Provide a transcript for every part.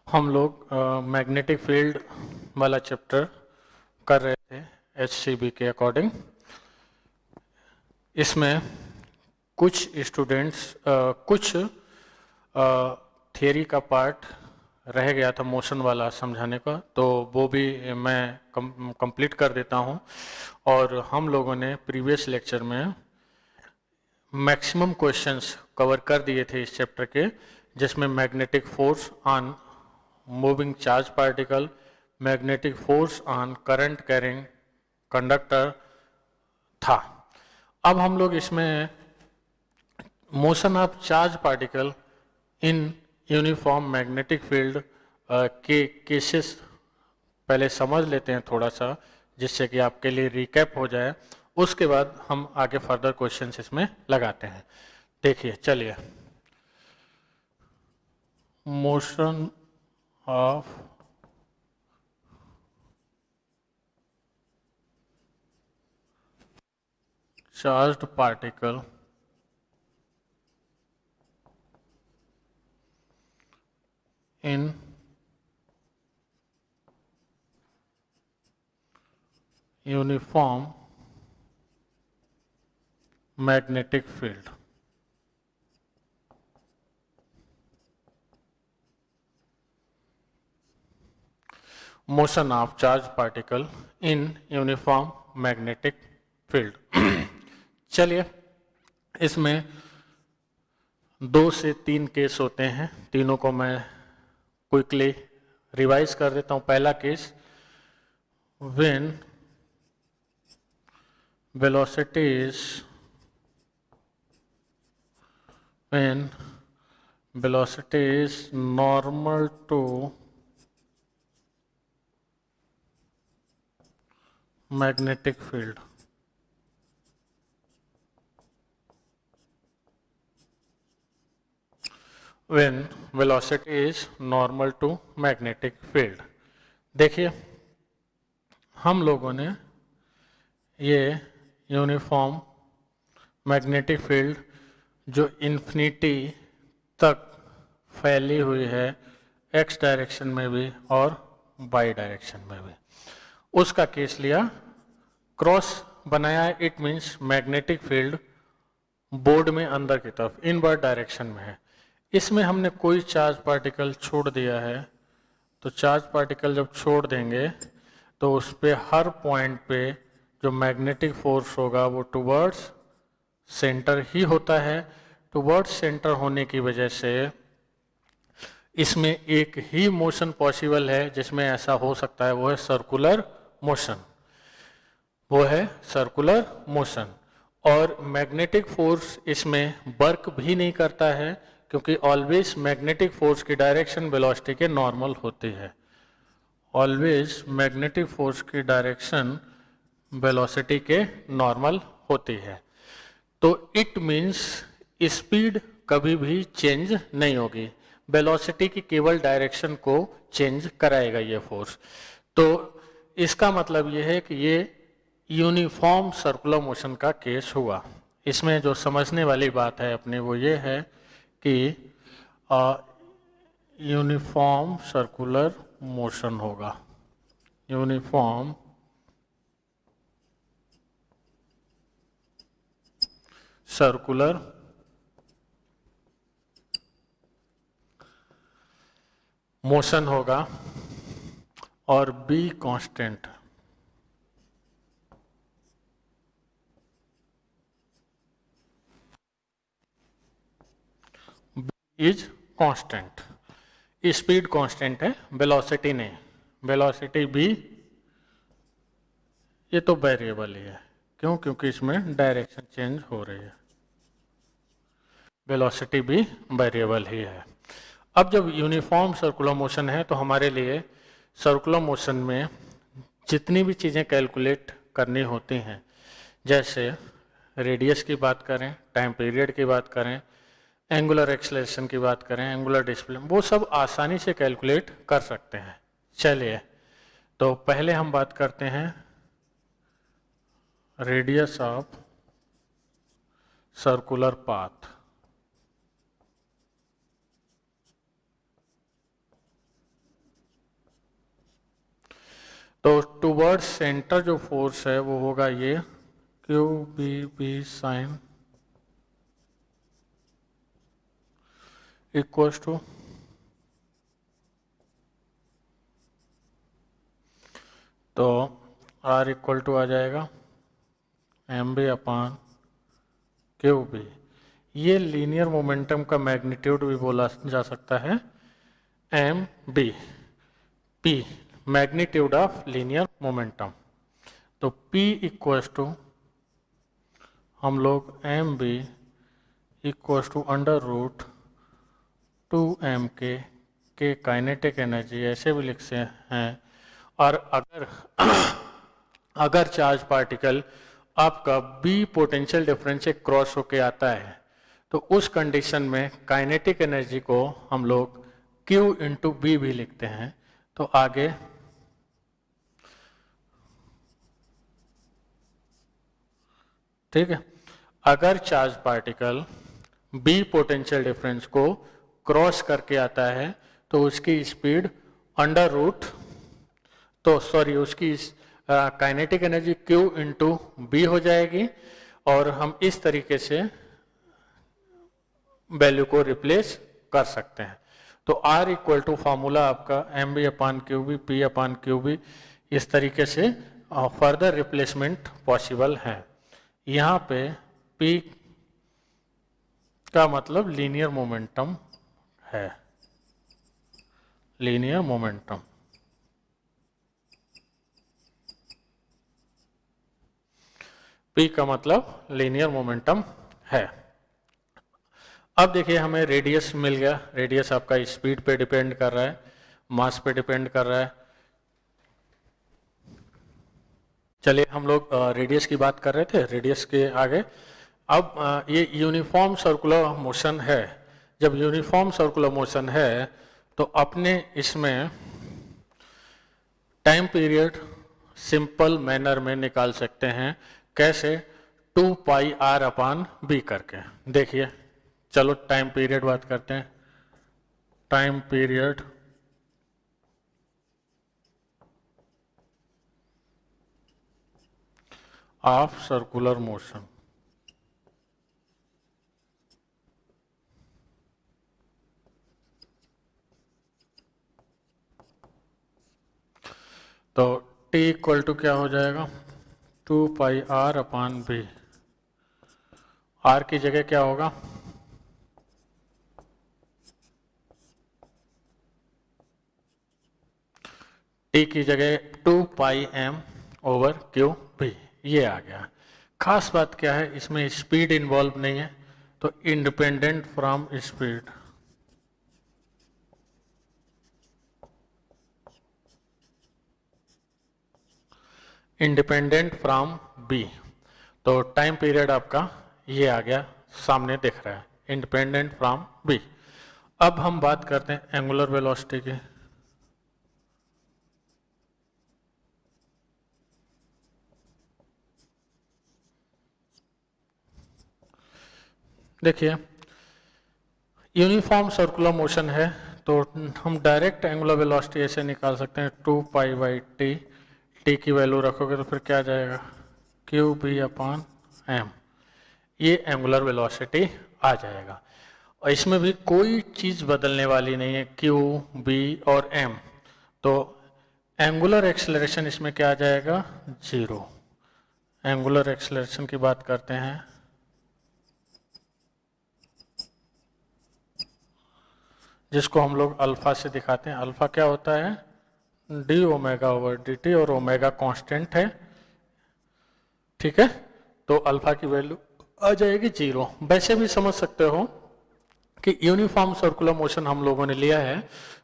हम लोग magnetic field वाला चैप्टर कर रहे थे HCB के अकॉर्डिंग। इसमें कुछ स्टूडेंट्स कुछ थियरी का पार्ट रह गया था मोशन वाला समझाने का, तो वो भी मैं कंप्लीट कर देता हूँ। और हम लोगों ने प्रीवियस लेक्चर में मैक्सिमम क्वेश्चंस कवर कर दिए थे इस चैप्टर के, जिसमें magnetic force on moving charge particle, magnetic force on current carrying conductor था। अब हम लोग इसमें motion of charge particle in uniform magnetic field के केसेस पहले समझ लेते हैं थोड़ा सा, जिससे कि आपके लिए रिकैप हो जाए। उसके बाद हम आगे फर्दर क्वेश्चंस इसमें लगाते हैं। देखिए, चलिए, motion of charged particle in uniform magnetic field. Motion of charged particle in uniform magnetic field. चलिए, इसमें 2 से 3 केस होते हैं, तीनों को मैं क्विकली रिवाइज कर देता हूं। पहला case, when velocity is normal to magnetic field. When velocity is normal to magnetic field. देखिए, हम लोगों ने ये यूनिफॉर्म मैग्नेटिक फील्ड जो इन्फिनिटी तक फैली हुई है, एक्स डायरेक्शन में भी और वाई डायरेक्शन में भी, उसका केस लिया, क्रॉस बनाया। It means magnetic field board में अंदर की तरफ इनवर्ड डायरेक्शन में है। इसमें हमने कोई चार्ज पार्टिकल छोड़ दिया है, तो चार्ज पार्टिकल जब छोड़ देंगे तो उस पर हर पॉइंट पे जो मैग्नेटिक फोर्स होगा वो टुवर्ड्स सेंटर ही होता है। टुवर्ड्स सेंटर होने की वजह से इसमें एक ही मोशन पॉसिबल है जिसमें ऐसा हो सकता है, वो है सर्कुलर मोशन। वो है सर्कुलर मोशन। और मैग्नेटिक फोर्स इसमें वर्क भी नहीं करता है, क्योंकि ऑलवेज मैग्नेटिक फोर्स की डायरेक्शन वेलोसिटी के नॉर्मल होती है। ऑलवेज मैग्नेटिक फोर्स की डायरेक्शन वेलोसिटी के नॉर्मल होती है। तो इट मीन्स स्पीड कभी भी चेंज नहीं होगी, वेलोसिटी की केवल डायरेक्शन को चेंज कराएगा ये फोर्स। तो इसका मतलब ये है कि ये यूनिफॉर्म सर्कुलर मोशन का केस हुआ। इसमें जो समझने वाली बात है अपने वो ये है कि यूनिफॉर्म सर्कुलर मोशन होगा। यूनिफॉर्म सर्कुलर मोशन होगा और be constant. Is constant. Speed constant है, वेलोसिटी नहीं। वेलोसिटी भी ये तो वेरिएबल ही है। क्यों? क्योंकि इसमें डायरेक्शन चेंज हो रही है। वेलोसिटी भी वेरिएबल ही है। अब जब यूनिफॉर्म सर्कुलर मोशन है तो हमारे लिए सर्कुलर मोशन में जितनी भी चीज़ें कैलकुलेट करनी होती हैं, जैसे रेडियस की बात करें, टाइम पीरियड की बात करें, एंगुलर एक्सेलरेशन की बात करें, एंगुलर डिस्प्लेसमेंट, वो सब आसानी से कैलकुलेट कर सकते हैं। चलिए, तो पहले हम बात करते हैं radius of circular path. Toward centre जो फोर्स है वो होगा ये Q B sine equals to तो R इक्वल टू आ जाएगा mb अपान क्यू बी। ये लीनियर मोमेंटम का मैग्नीट्यूड भी बोला जा सकता है M B, P magnitude of linear momentum. तो P इक्वल्स टू हम लोग M B equals to under root 2m के काइनेटिक एनर्जी ऐसे भी लिखते हैं। और अगर चार्ज पार्टिकल आपका B पोटेंशियल डिफरेंस से क्रॉस होके आता है तो उस कंडीशन में काइनेटिक एनर्जी को हम लोग Q इंटू बी भी लिखते हैं। तो आगे ठीक है, अगर charge particle B potential difference को क्रॉस करके आता है तो उसकी स्पीड अंडर रूट उसकी kinetic energy Q into B हो जाएगी और हम इस तरीके से वैल्यू को रिप्लेस कर सकते हैं। तो R इक्वल टू फॉर्मूला आपका M B upon Q B P upon Q B, इस तरीके से फर्दर रिप्लेसमेंट पॉसिबल है। यहाँ पे P का मतलब लीनियर मोमेंटम है, लीनियर मोमेंटम। P का मतलब लीनियर मोमेंटम है। अब देखिए हमें रेडियस मिल गया। रेडियस आपका स्पीड पे डिपेंड कर रहा है, मास पे डिपेंड कर रहा है। चलिए हम लोग रेडियस की बात कर रहे थे, रेडियस के आगे अब ये यूनिफॉर्म सर्कुलर मोशन है। जब यूनिफॉर्म सर्कुलर मोशन है तो अपने इसमें टाइम पीरियड सिंपल मैनर में निकाल सकते हैं। कैसे? 2 पाई आर अपान बी करके। देखिए चलो टाइम पीरियड बात करते हैं। Time period of circular motion. तो t इक्वल टू क्या हो जाएगा? 2 पाई आर अपान बी। आर की जगह क्या होगा? टी की जगह 2 पाई एम ओवर क्यू बी, ये आ गया। खास बात क्या है, इसमें स्पीड इन्वॉल्व नहीं है, तो independent from speed. Independent from B, तो टाइम पीरियड आपका ये आ गया, सामने दिख रहा है, इंडिपेंडेंट फ्रॉम बी। अब हम बात करते हैं एंगुलर वेलोसिटी की। देखिए यूनिफॉर्म सर्कुलर मोशन है तो हम डायरेक्ट एंगुलर वेलोसिटी ऐसे निकाल सकते हैं 2 पाई बाई टी। टी की वैल्यू रखोगे तो फिर क्या आ जाएगा? क्यू बी अपान एम, ये एंगुलर वेलोसिटी आ जाएगा। और इसमें भी कोई चीज़ बदलने वाली नहीं है, क्यू बी और एम। तो एंगुलर एक्सेलरेशन इसमें क्या आ जाएगा? 0। एंगुलर एक्सेलरेशन की बात करते हैं। जिसको हम लोग अल्फा से दिखाते हैं। अल्फा क्या होता है? D omega over D T, और ओमेगा कांस्टेंट है, ठीक है। तो अल्फा की वैल्यू आ जाएगी 0। वैसे भी समझ सकते हो कि यूनिफॉर्म सर्कुलर मोशन हम लोगों ने लिया है,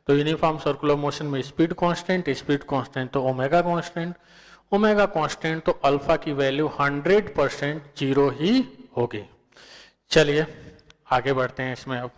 तो यूनिफॉर्म सर्कुलर मोशन में स्पीड कांस्टेंट तो ओमेगा कांस्टेंट, ओमेगा कांस्टेंट तो अल्फा की वैल्यू 100% 0 ही होगी। चलिए आगे बढ़ते हैं इसमें अब।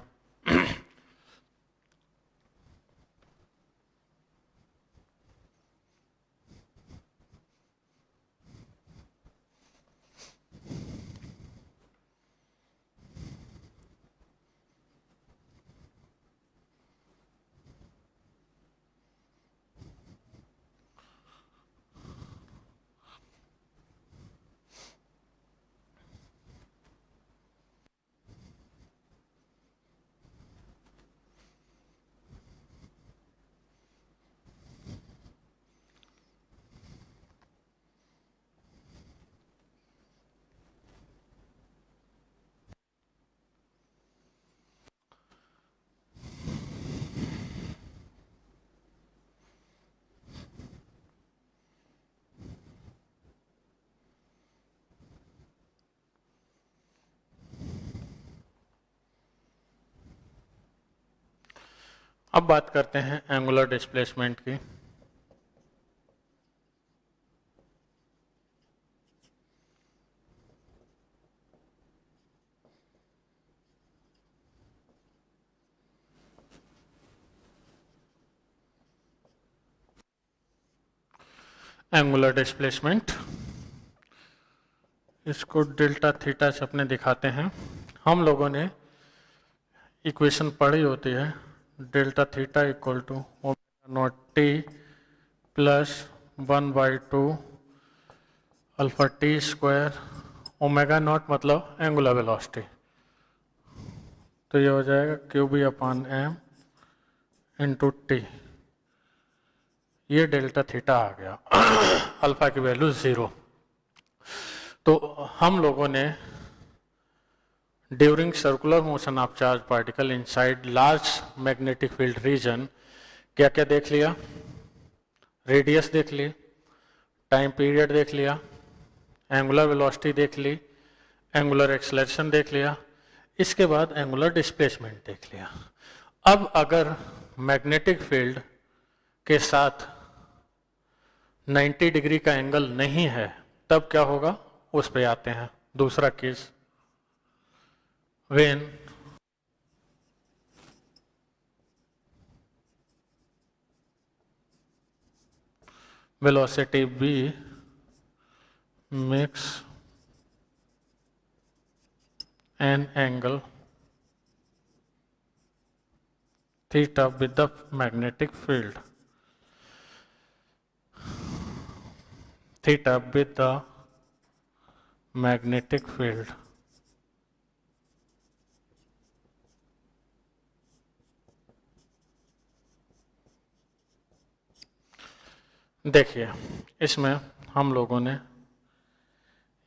अब बात करते हैं एंगुलर डिस्प्लेसमेंट की। एंगुलर डिस्प्लेसमेंट, इसको डेल्टा थीटा से अपने दिखाते हैं। हम लोगों ने इक्वेशन पढ़ी होती है, delta theta equal to omega naught T plus 1/2 alpha T square, omega naught मतलब एंगुलर वेलोसिटी, तो ये हो जाएगा QB/m इंटू टी। ये डेल्टा थीटा आ गया अल्फा की वैल्यू 0। तो हम लोगों ने during circular motion of charge particle inside large magnetic field region क्या क्या देख लिया? रेडियस देख ली, टाइम पीरियड देख लिया, एंगुलर वेलोसिटी देख ली, एंगुलर एक्सेलरेशन देख लिया, इसके बाद एंगुलर डिस्प्लेसमेंट देख लिया। अब अगर मैग्नेटिक फील्ड के साथ 90 डिग्री का एंगल नहीं है तब क्या होगा, उस पे आते हैं। दूसरा case, when velocity v makes an angle theta with the magnetic field, theta with the magnetic field, देखिए इसमें हम लोगों ने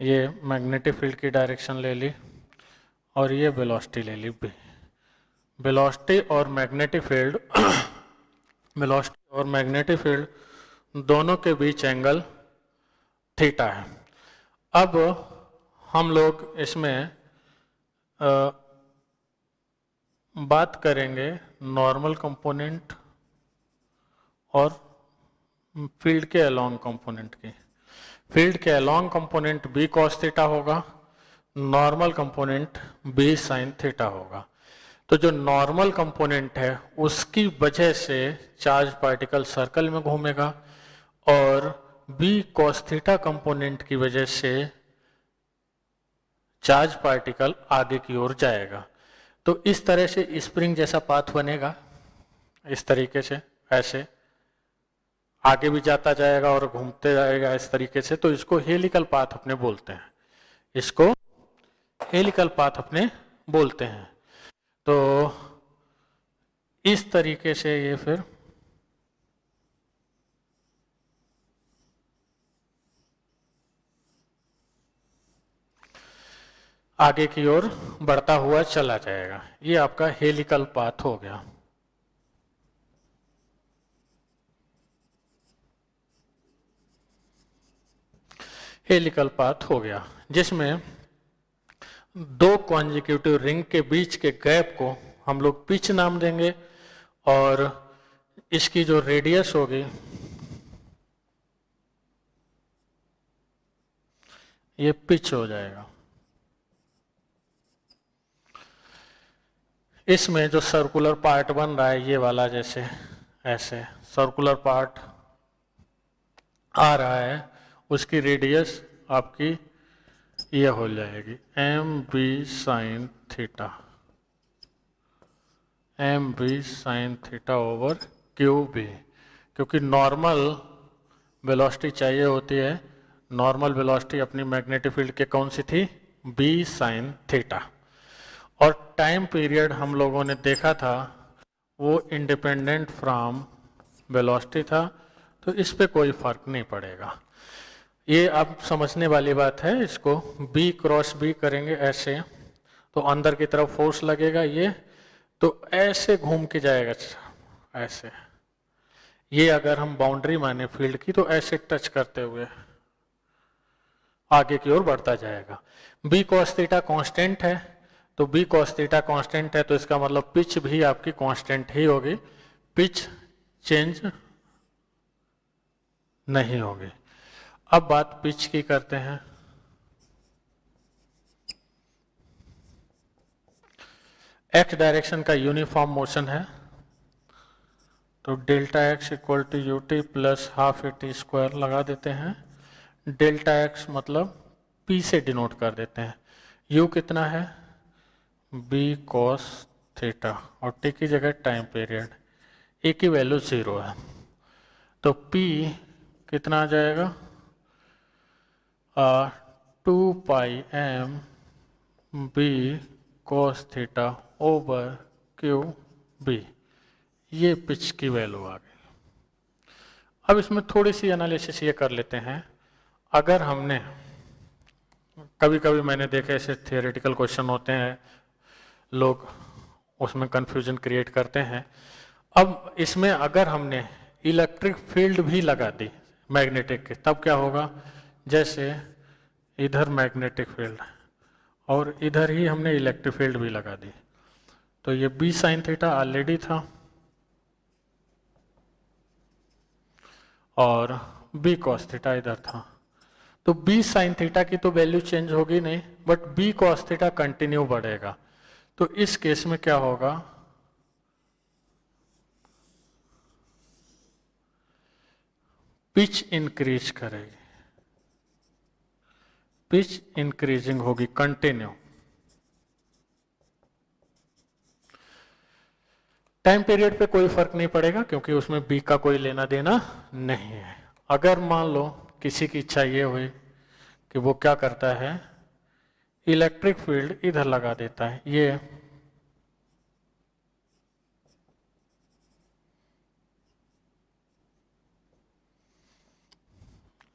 ये मैग्नेटिक फील्ड की डायरेक्शन ले ली और ये वेलोसिटी ले ली b। वेलोसिटी और मैग्नेटिक फील्ड वेलोसिटी और मैग्नेटिक फील्ड दोनों के बीच एंगल थीटा है। अब हम लोग इसमें बात करेंगे नॉर्मल कंपोनेंट और फील्ड के अलोंग कंपोनेंट की। फील्ड के along component b cos theta होगा, normal component b sin theta होगा। तो जो नॉर्मल कंपोनेंट है उसकी वजह से चार्ज पार्टिकल सर्कल में घूमेगा और b cos थीटा कंपोनेंट की वजह से चार्ज पार्टिकल आगे की ओर जाएगा। तो इस तरह से स्प्रिंग जैसा पाथ बनेगा, इस तरीके से ऐसे आगे भी जाता जाएगा और घूमते जाएगा इस तरीके से। तो इसको हेलिकल पाथ अपने बोलते हैं, इसको हेलिकल पाथ अपने बोलते हैं। तो इस तरीके से ये फिर आगे की ओर बढ़ता हुआ चला जाएगा। ये आपका हेलिकल पाथ हो गया। हेलिकल पाथ हो गया जिसमें दो कॉन्जिक्यूटिव रिंग के बीच के गैप को हम लोग पिच नाम देंगे और इसकी जो रेडियस होगी ये पिच हो जाएगा। इसमें जो सर्कुलर पार्ट बन रहा है ये वाला, जैसे ऐसे सर्कुलर पार्ट आ रहा है, उसकी रेडियस आपकी ये हो जाएगी mb sin theta, mb sin theta over QB, क्योंकि नॉर्मल वेलोसिटी चाहिए होती है। नॉर्मल वेलोसिटी अपनी मैग्नेटिक फील्ड के कौन सी थी, b sin थीटा। और टाइम पीरियड हम लोगों ने देखा था वो इंडिपेंडेंट फ्रॉम वेलोसिटी था, तो इस पे कोई फर्क नहीं पड़ेगा। ये अब समझने वाली बात है। इसको B क्रॉस B करेंगे ऐसे, तो अंदर की तरफ फोर्स लगेगा, ये तो ऐसे घूम के जाएगा ऐसे। ये अगर हम बाउंड्री माने फील्ड की तो ऐसे टच करते हुए आगे की ओर बढ़ता जाएगा। B cos थीटा कांस्टेंट है, तो B cos थीटा कांस्टेंट है तो इसका मतलब पिच भी आपकी कांस्टेंट ही होगी। पिच चेंज नहीं होगी। अब बात पिच की करते हैं। एक्स डायरेक्शन का यूनिफॉर्म मोशन है, तो delta X equal to U T plus half A T square लगा देते हैं। डेल्टा एक्स मतलब पी से डिनोट कर देते हैं। यू कितना है, बी कॉस थीटा, और टी की जगह टाइम पीरियड, ए की वैल्यू 0 है, तो पी कितना आ जाएगा, 2πm B cos theta over Q B, ये पिच की वैल्यू आ गई। अब इसमें थोड़ी सी एनालिसिस ये कर लेते हैं। अगर हमने कभी कभी मैंने देखा ऐसे थियोरेटिकल क्वेश्चन होते हैं, लोग उसमें कंफ्यूजन क्रिएट करते हैं। अब इसमें अगर हमने इलेक्ट्रिक फील्ड भी लगा दी मैग्नेटिक के, तब क्या होगा, जैसे इधर मैग्नेटिक फील्ड और इधर ही हमने इलेक्ट्रिक फील्ड भी लगा दी, तो ये बी साइन थीटा ऑलरेडी था और बी कॉस थीटा इधर था, तो बी साइन थीटा की तो वैल्यू चेंज होगी नहीं, but B cos theta continue बढ़ेगा। तो इस केस में क्या होगा, पिच इंक्रीज करेगी, पिच इंक्रीजिंग होगी कंटिन्यू। टाइम पीरियड पे कोई फर्क नहीं पड़ेगा क्योंकि उसमें बी का कोई लेना देना नहीं है। अगर मान लो किसी की इच्छा ये हुई कि वो क्या करता है, इलेक्ट्रिक फील्ड इधर लगा देता है, ये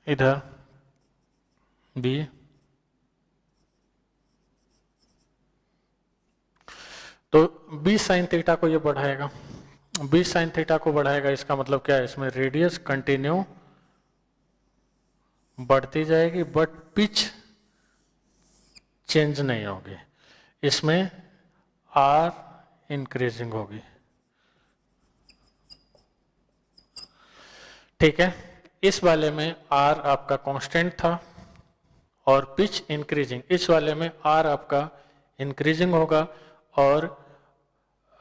इधर बी, तो बी साइन थीटा को ये बढ़ाएगा, बी साइन थीटा को बढ़ाएगा, इसका मतलब क्या है, इसमें रेडियस कंटिन्यू बढ़ती जाएगी बट पिच चेंज नहीं होगी, इसमें आर इंक्रीजिंग होगी। ठीक है, इस वाले में आर आपका कांस्टेंट था और पिच इंक्रीजिंग, इस वाले में आर आपका इंक्रीजिंग होगा और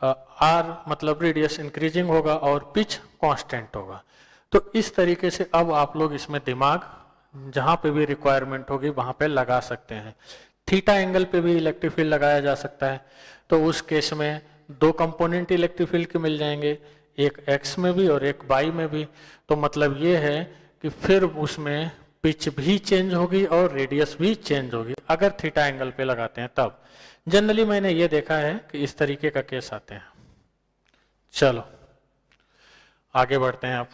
आर मतलब रेडियस इंक्रीजिंग होगा और पिच कांस्टेंट होगा। तो इस तरीके से अब आप लोग इसमें दिमाग जहां पे भी रिक्वायरमेंट होगी वहां पे लगा सकते हैं। थीटा एंगल पे भी इलेक्ट्रिक फील्ड लगाया जा सकता है, तो उस केस में दो कंपोनेंट इलेक्ट्रिक फील्ड के मिल जाएंगे, एक एक्स में भी और एक वाई में भी। तो मतलब ये है कि फिर उसमें पिच भी चेंज होगी और रेडियस भी चेंज होगी अगर थीटा एंगल पे लगाते हैं तब। जनरली मैंने ये देखा है कि इस तरीके का केस आते हैं। चलो आगे बढ़ते हैं। आप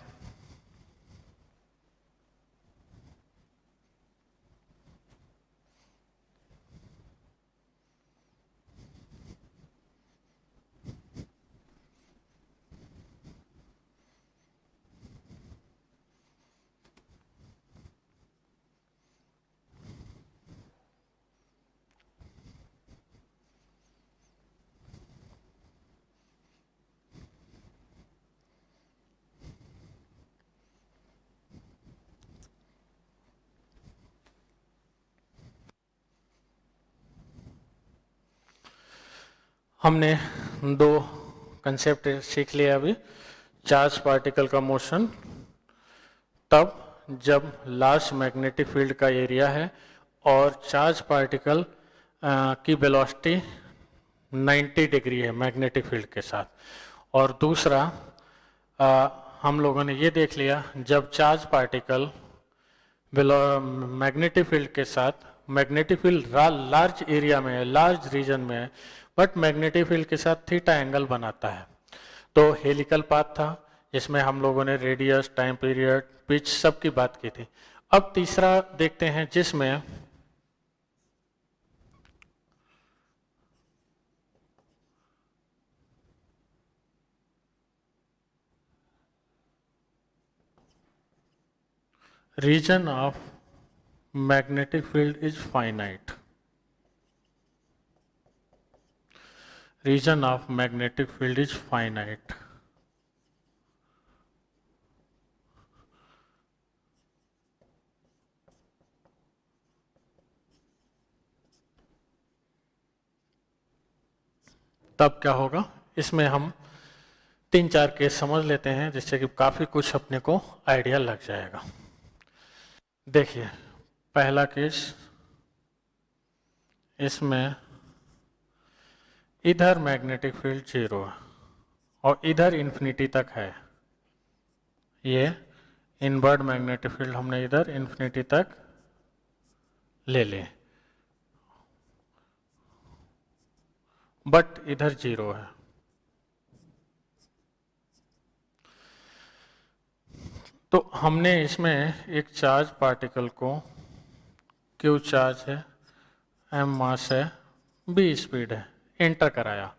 हमने दो कंसेप्ट सीख लिया अभी। चार्ज पार्टिकल का मोशन तब जब लार्ज मैग्नेटिक फील्ड का एरिया है और चार्ज पार्टिकल की वेलोसिटी 90 डिग्री है मैग्नेटिक फील्ड के साथ। और दूसरा हम लोगों ने ये देख लिया जब चार्ज पार्टिकल मैग्नेटिक फील्ड के साथ, मैग्नेटिक फील्ड लार्ज एरिया में है, लार्ज रीजन में है, बट मैग्नेटिक फील्ड के साथ थीटा एंगल बनाता है। तो हेलिकल पाथ था जिसमें हम लोगों ने रेडियस, टाइम पीरियड, पिच सब की बात की थी। अब तीसरा देखते हैं जिसमें region of magnetic field is finite. Region of magnetic field is finite. तब क्या होगा, इसमें हम 3-4 केस समझ लेते हैं जिससे कि काफ़ी कुछ अपने को आइडिया लग जाएगा। देखिए पहला केस, इसमें इधर मैग्नेटिक फील्ड 0 है और इधर इन्फिनिटी तक है। ये इनवर्ड मैग्नेटिक फील्ड हमने इधर इन्फिनिटी तक ले लिए, बट इधर 0 है। तो हमने इसमें एक चार्ज पार्टिकल को, Q चार्ज है, M मास है, B स्पीड है, एंटर कराया।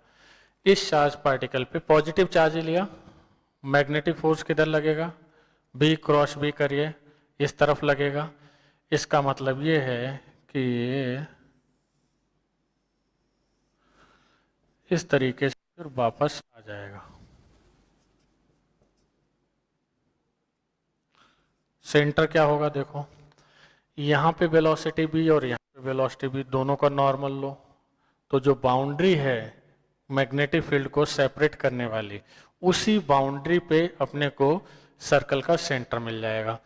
इस चार्ज पार्टिकल पे पॉजिटिव चार्ज लिया, मैग्नेटिक फोर्स किधर लगेगा, B क्रॉस B करिए, इस तरफ लगेगा। इसका मतलब ये है कि ये इस तरीके से फिर वापस आ जाएगा। सेंटर क्या होगा, देखो यहाँ पे वेलोसिटी भी और यहाँ पे वेलोसिटी भी, दोनों का नॉर्मल लो, तो जो बाउंड्री है मैग्नेटिक फील्ड को सेपरेट करने वाली, उसी बाउंड्री पे अपने को सर्कल का सेंटर मिल जाएगा।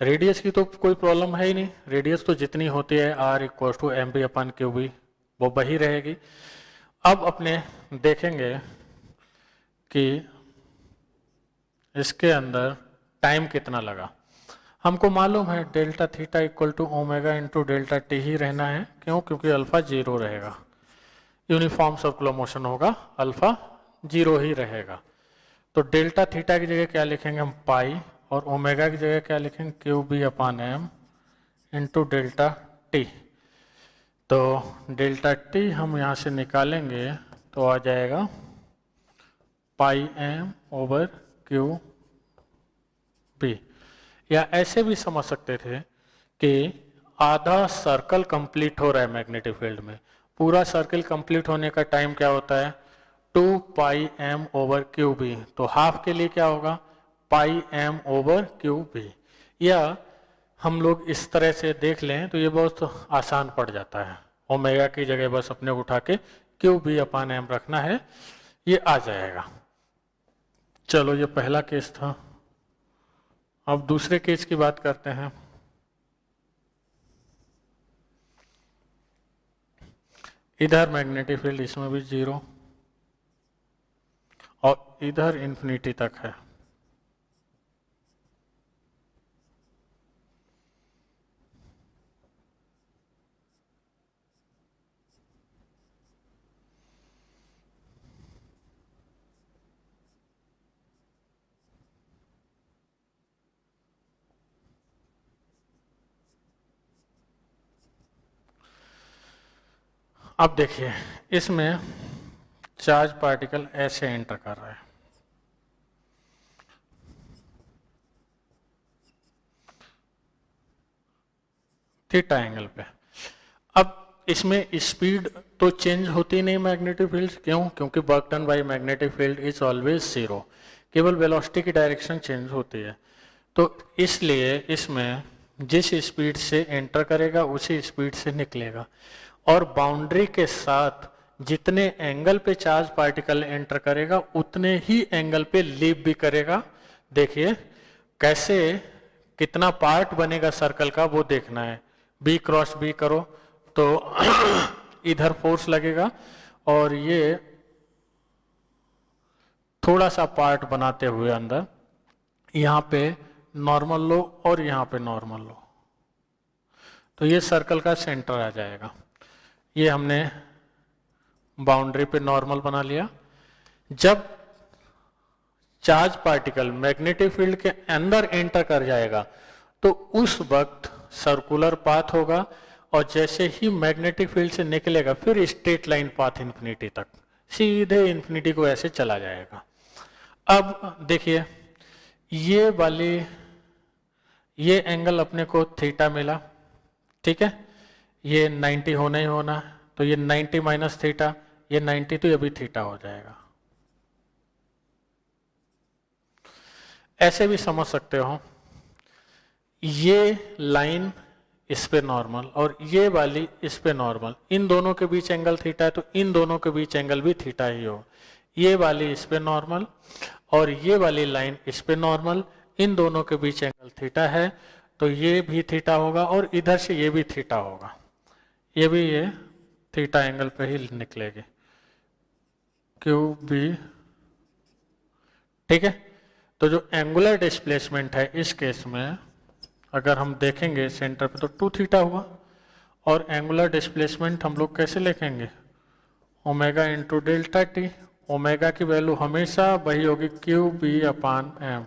रेडियस की तो कोई प्रॉब्लम है ही नहीं, रेडियस तो जितनी होती है r=mv/qb वो वही रहेगी। अब अपने देखेंगे कि इसके अंदर टाइम कितना लगा। हमको मालूम है delta theta equal to omega into delta T ही रहना है। क्यों? क्योंकि अल्फा 0 रहेगा, यूनिफॉर्म सर्कुलर मोशन होगा, अल्फा 0 ही रहेगा। तो डेल्टा थीटा की जगह क्या लिखेंगे हम, पाई, और ओमेगा की जगह क्या लिखेंगे, Q B upon M into delta T. तो डेल्टा टी हम यहाँ से निकालेंगे तो आ जाएगा पाई एम ओवर क्यू बी। या ऐसे भी समझ सकते थे कि आधा सर्कल कंप्लीट हो रहा है मैग्नेटिक फील्ड में, पूरा सर्कल कंप्लीट होने का टाइम क्या होता है, 2 पाई एम ओवर क्यू बी। तो हाफ के लिए क्या होगा, पाई एम ओवर क्यू बी। या हम लोग इस तरह से देख लें तो ये बहुत आसान पड़ जाता है, ओमेगा की जगह बस अपने उठा के क्यू बी अपान एम रखना है, ये आ जाएगा। चलो ये पहला केस था। अब दूसरे केस की बात करते हैं। इधर मैग्नेटिक फील्ड, इसमें भी 0 और इधर इन्फिनिटी तक है। अब देखिए इसमें चार्ज पार्टिकल ऐसे एंटर कर रहा है, थीटा एंगल पे। अब इसमें स्पीड तो चेंज होती नहीं मैग्नेटिक फील्ड, क्यों? क्योंकि work done by magnetic field is always 0, केवल वेलोसिटी की डायरेक्शन चेंज होती है। तो इसलिए इसमें जिस स्पीड से एंटर करेगा उसी स्पीड से निकलेगा, और बाउंड्री के साथ जितने एंगल पे चार्ज पार्टिकल एंटर करेगा उतने ही एंगल पे लीव भी करेगा। देखिए कैसे, कितना पार्ट बनेगा सर्कल का वो देखना है। बी क्रॉस बी करो तो इधर फोर्स लगेगा, और ये थोड़ा सा पार्ट बनाते हुए अंदर यहाँ पे नॉर्मल लो और यहाँ पे नॉर्मल लो, तो ये सर्कल का सेंटर आ जाएगा। ये हमने बाउंड्री पे नॉर्मल बना लिया। जब चार्ज पार्टिकल मैग्नेटिक फील्ड के अंदर एंटर कर जाएगा तो उस वक्त सर्कुलर पाथ होगा, और जैसे ही मैग्नेटिक फील्ड से निकलेगा फिर स्ट्रेट लाइन पाथ इन्फिनिटी तक, सीधे इन्फिनिटी को ऐसे चला जाएगा। अब देखिए ये वाली, ये एंगल अपने को थीटा मिला, ठीक है, ये 90 होना ही होना है, तो ये 90 माइनस थीटा, ये 90 तो ये भी थीटा हो जाएगा। ऐसे भी समझ सकते हो, ये लाइन इस पे नॉर्मल और ये वाली इस पे नॉर्मल, इन दोनों के बीच एंगल थीटा है तो इन दोनों के बीच एंगल भी थीटा ही होगा। ये वाली इस पे नॉर्मल और ये वाली लाइन इस पे नॉर्मल, इन दोनों के बीच एंगल थीटा है तो ये भी थीटा होगा और इधर से ये भी थीटा होगा, ये भी ये थीटा एंगल पे ही निकलेगी, क्यू बी। ठीक है, तो जो एंगुलर डिस्प्लेसमेंट है इस केस में अगर हम देखेंगे सेंटर पे तो 2 थीटा हुआ, और एंगुलर डिस्प्लेसमेंट हम लोग कैसे लिखेंगे, omega into delta T. Omega की वैल्यू हमेशा वही होगी क्यू बी अपान एम,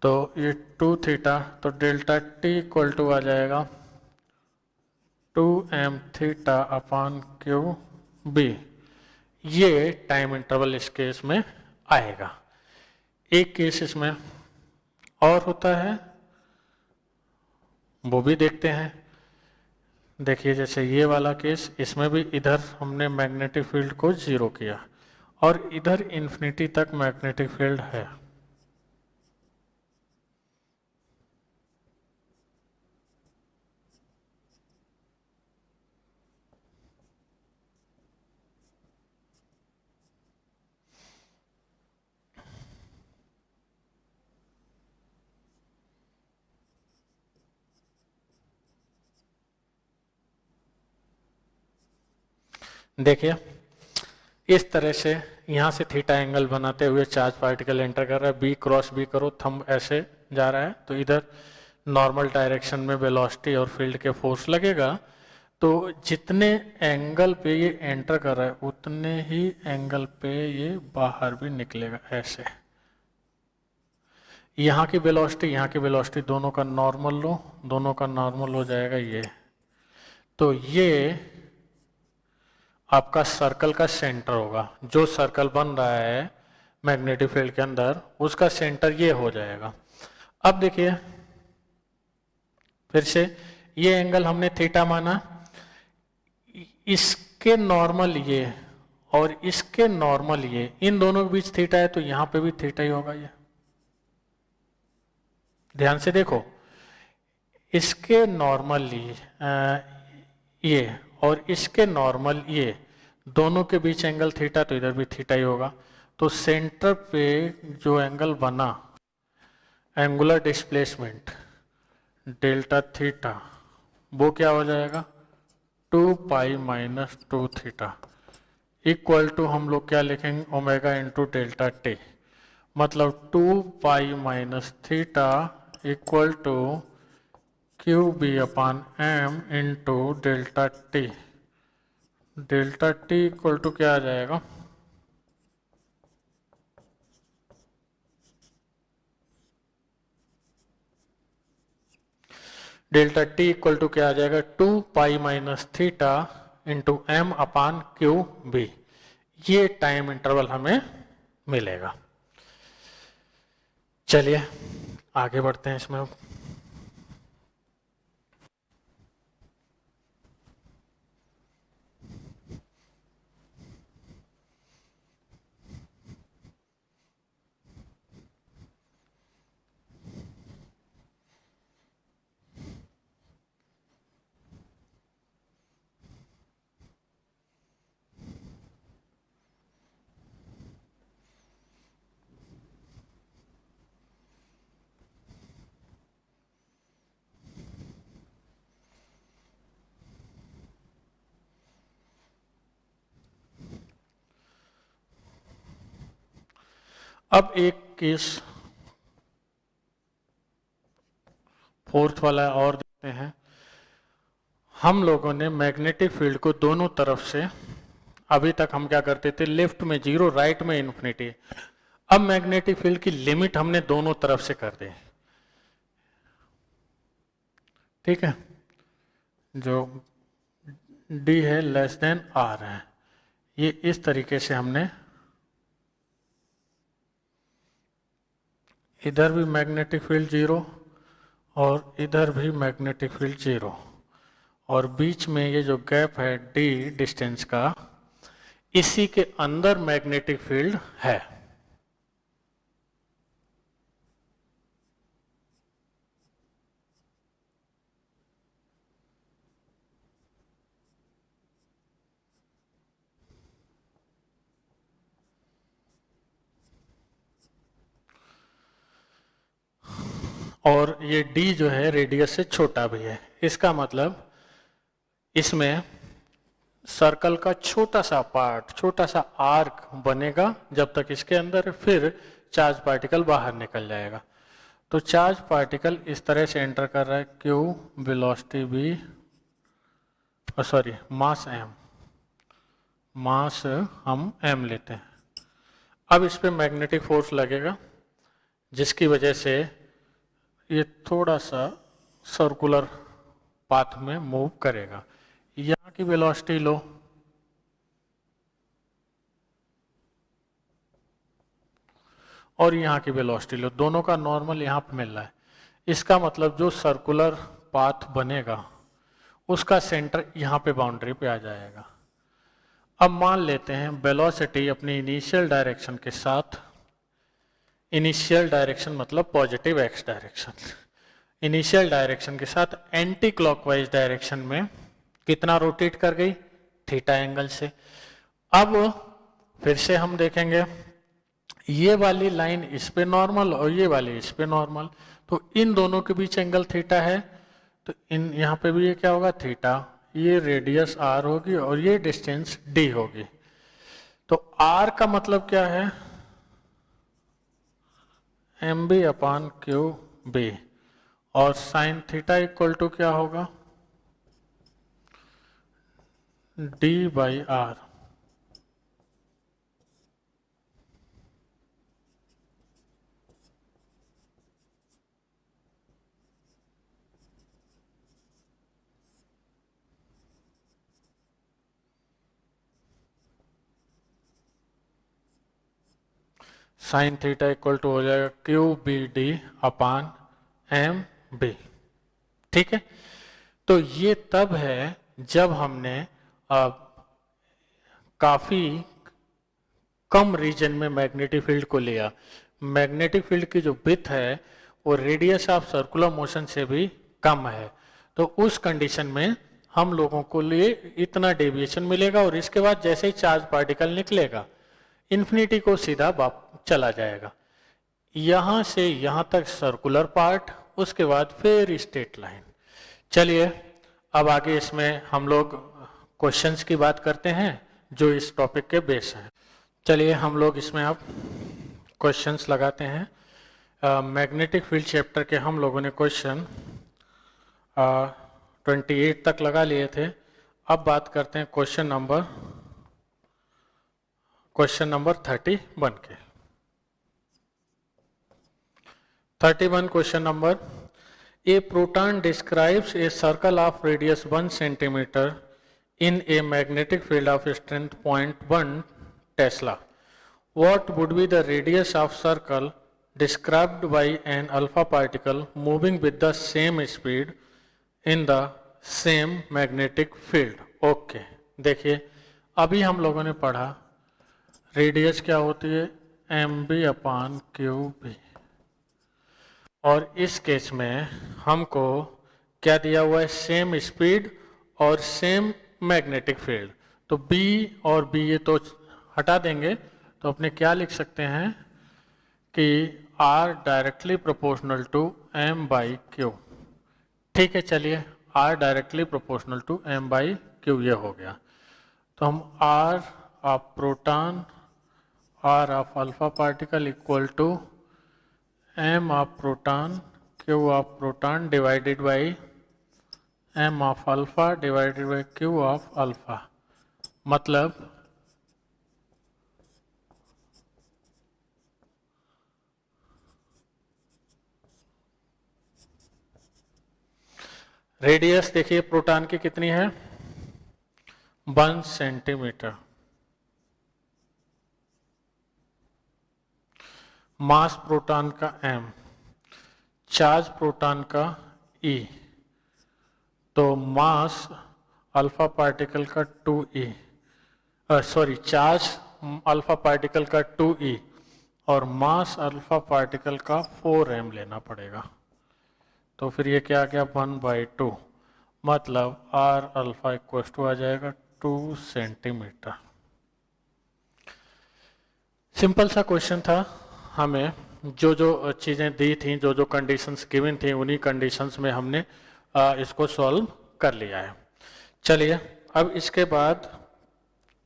तो ये 2 थीटा तो डेल्टा टी इक्वल टू आ जाएगा 2m theta upon Q B. ये टाइम इंटरवल इस केस में आएगा। एक केस इसमें और होता है, वो भी देखते हैं। देखिए जैसे ये वाला केस, इसमें भी इधर हमने मैग्नेटिक फील्ड को 0 किया और इधर इन्फिनिटी तक मैग्नेटिक फील्ड है। देखिए इस तरह से यहाँ से थीटा एंगल बनाते हुए चार्ज पार्टिकल एंटर कर रहा है, बी क्रॉस बी करो, थंब ऐसे जा रहा है तो इधर नॉर्मल डायरेक्शन में वेलोसिटी और फील्ड के फोर्स लगेगा, तो जितने एंगल पे ये एंटर कर रहा है उतने ही एंगल पे ये बाहर भी निकलेगा ऐसे। यहाँ की वेलोसिटी यहाँ की वेलोसिटी दोनों का नॉर्मल लो, दोनों का नॉर्मल हो जाएगा ये, तो ये आपका सर्कल का सेंटर होगा। जो सर्कल बन रहा है मैग्नेटिक फील्ड के अंदर उसका सेंटर ये हो जाएगा। अब देखिए फिर से ये एंगल हमने थीटा माना, इसके नॉर्मल ये और इसके नॉर्मल ये, इन दोनों के बीच थीटा है तो यहां पे भी थीटा ही होगा। ये ध्यान से देखो, इसके नॉर्मल ये और इसके नॉर्मल ये, दोनों के बीच एंगल थीटा तो इधर भी थीटा ही होगा। तो सेंटर पे जो एंगल बना एंगुलर डिस्प्लेसमेंट डेल्टा थीटा, वो क्या हो जाएगा 2 pi minus 2 theta equal to हम लोग क्या लिखेंगे ओमेगा इंटू डेल्टा टी, मतलब 2 pi minus theta equal to Q B upon M into delta T. Delta T equal to क्या आ जाएगा, डेल्टा टी इक्वल टू क्या आ जाएगा 2 pi minus theta into M upon Q B. ये time interval हमें मिलेगा। चलिए आगे बढ़ते हैं इसमें। अब एक केस फोर्थ वाला और देखते हैं। हम लोगों ने मैग्नेटिक फील्ड को दोनों तरफ से, अभी तक हम क्या करते थे लेफ्ट में 0 राइट में इन्फिनिटी, अब मैग्नेटिक फील्ड की लिमिट हमने दोनों तरफ से कर दी। ठीक है, जो D है लेस देन R है, ये इस तरीके से हमने, इधर भी मैग्नेटिक फील्ड 0 और इधर भी मैग्नेटिक फील्ड 0 और बीच में ये जो गैप है D डिस्टेंस का, इसी के अंदर मैग्नेटिक फील्ड है। और ये d जो है रेडियस से छोटा भी है। इसका मतलब इसमें सर्कल का छोटा सा पार्ट, छोटा सा आर्क बनेगा जब तक इसके अंदर, फिर चार्ज पार्टिकल बाहर निकल जाएगा। तो चार्ज पार्टिकल इस तरह से एंटर कर रहा है, q velocity v, sorry mass m, मास हम m लेते हैं। अब इस पे मैग्नेटिक फोर्स लगेगा जिसकी वजह से ये थोड़ा सा सर्कुलर पाथ में मूव करेगा। यहाँ की वेलोसिटी लो, और यहाँ की वेलोसिटी लो, दोनों का नॉर्मल यहाँ पे मिल रहा है। इसका मतलब जो सर्कुलर पाथ बनेगा उसका सेंटर यहाँ पे बाउंड्री पे आ जाएगा। अब मान लेते हैं वेलोसिटी अपनी इनिशियल डायरेक्शन के साथ, इनिशियल डायरेक्शन मतलब positive x direction, initial direction के साथ एंटी क्लॉकवाइज डायरेक्शन में कितना रोटेट कर गई, थीटा एंगल से। अब फिर से हम देखेंगे ये वाली लाइन इस पे नॉर्मल और ये वाली इस पे नॉर्मल, तो इन दोनों के बीच एंगल थीटा है, तो इन यहाँ पे भी ये क्या होगा, थीटा, ये रेडियस r होगी और ये डिस्टेंस d होगी। तो r का मतलब क्या है, mb अपान क्यू बी, और साइन थीटा इक्वल टू क्या होगा, d by R. Sine theta equal to हो जाएगा Q B D upon M B. ठीक है, तो ये तब है जब हमने काफी कम रीजन में मैग्नेटिक फील्ड को लिया। मैग्नेटिक फील्ड की जो विड्थ है वो रेडियस ऑफ सर्कुलर मोशन से भी कम है, तो उस कंडीशन में हम लोगों को लिए इतना डेविएशन मिलेगा, और इसके बाद जैसे ही चार्ज पार्टिकल निकलेगा इन्फिनिटी को सीधा चला जाएगा। यहां से यहां तक सर्कुलर पार्ट, उसके बाद फिर स्ट्रेट लाइन। चलिए अब आगे इसमें हम लोग क्वेश्चंस की बात करते हैं जो इस टॉपिक के बेस हैं। चलिए हम लोग इसमें अब क्वेश्चंस लगाते हैं। मैग्नेटिक फील्ड चैप्टर के हम लोगों ने क्वेश्चन 28 तक लगा लिए थे। अब बात करते हैं क्वेश्चन नंबर 31 के। 31 question number, A proton describes a circle of radius 1 centimeter in a magnetic field of strength 0.1 Tesla. What would be the radius of circle described by an alpha particle moving with the same speed in the same magnetic field? Okay, देखिए अभी हम लोगों ने पढ़ा radius क्या होती है, M B upon Q B, और इस केस में हमको क्या दिया हुआ है, सेम स्पीड और सेम मैग्नेटिक फील्ड। तो B और B ये तो हटा देंगे, तो अपने क्या लिख सकते हैं कि R directly proportional to M by Q. ठीक है, चलिए R directly proportional to M by Q ये हो गया। तो हम R of proton, R of alpha particle equal to M of proton, Q of proton divided by M of alpha divided by Q of alpha. मतलब radius देखिए proton की कितनी है, 1 सेंटीमीटर। मास प्रोटॉन का m, चार्ज प्रोटॉन का e, तो मास alpha particle का 2e, sorry charge alpha particle का 2e और मास अल्फा पार्टिकल का 4m लेना पड़ेगा। तो फिर ये क्या आ गया, 1/2, मतलब r अल्फा इक्वल टू आ जाएगा 2 सेंटीमीटर। सिंपल सा क्वेश्चन था, हमें जो जो चीज़ें दी थी, जो जो कंडीशंस गिवन थी, उन्हीं कंडीशंस में हमने इसको सॉल्व कर लिया है। चलिए अब इसके बाद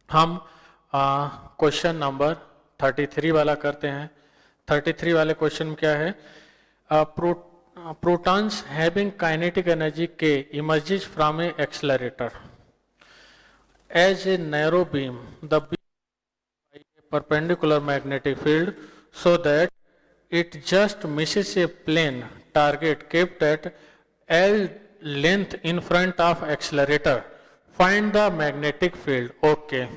हम क्वेश्चन नंबर 33 वाला करते हैं। 33 वाले क्वेश्चन में क्या है, protons having kinetic energy K emerges from a accelerator as a narrow beam, the perpendicular magnetic field so that it just misses a plane target kept at L length in front of accelerator. Find the magnetic field. Okay.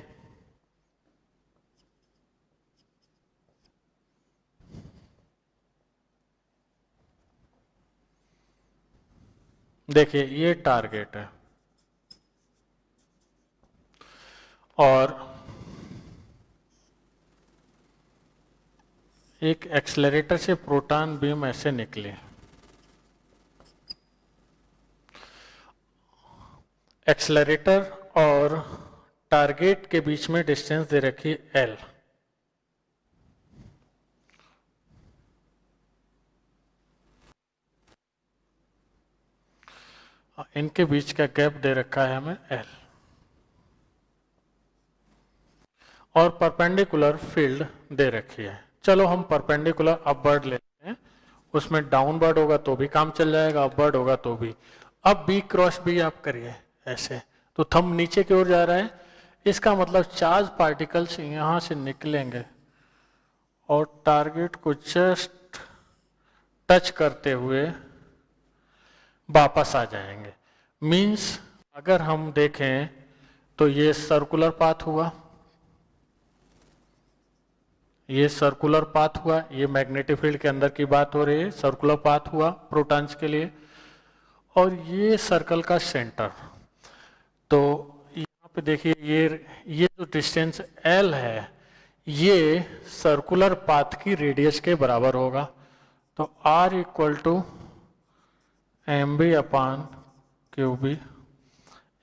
देखिए ये target है और एक accelerator से proton beam ऐसे निकले। Accelerator और target के बीच में डिस्टेंस दे रखी L। इनके बीच का गैप दे रखा है हमें L और परपेंडिकुलर फील्ड दे रखी है। चलो हम परपेंडिकुलर अपवर्ड लेते हैं, उसमें डाउनवर्ड होगा तो भी काम चल जाएगा, अपवर्ड होगा तो भी। अब B क्रॉस B आप करिए ऐसे, तो थंब नीचे की ओर जा रहा है, इसका मतलब चार्ज पार्टिकल्स यहां से निकलेंगे और टारगेट को जस्ट टच करते हुए वापस आ जाएंगे। मींस अगर हम देखें तो ये सर्कुलर पाथ हुआ, ये सर्कुलर पाथ हुआ, ये मैग्नेटिक फील्ड के अंदर की बात हो रही है, सर्कुलर पाथ हुआ प्रोटॉन्स के लिए, और ये सर्कल का सेंटर। तो यहाँ पे देखिए ये जो डिस्टेंस L है ये सर्कुलर पाथ की रेडियस के बराबर होगा। तो R equal to M B upon Q B.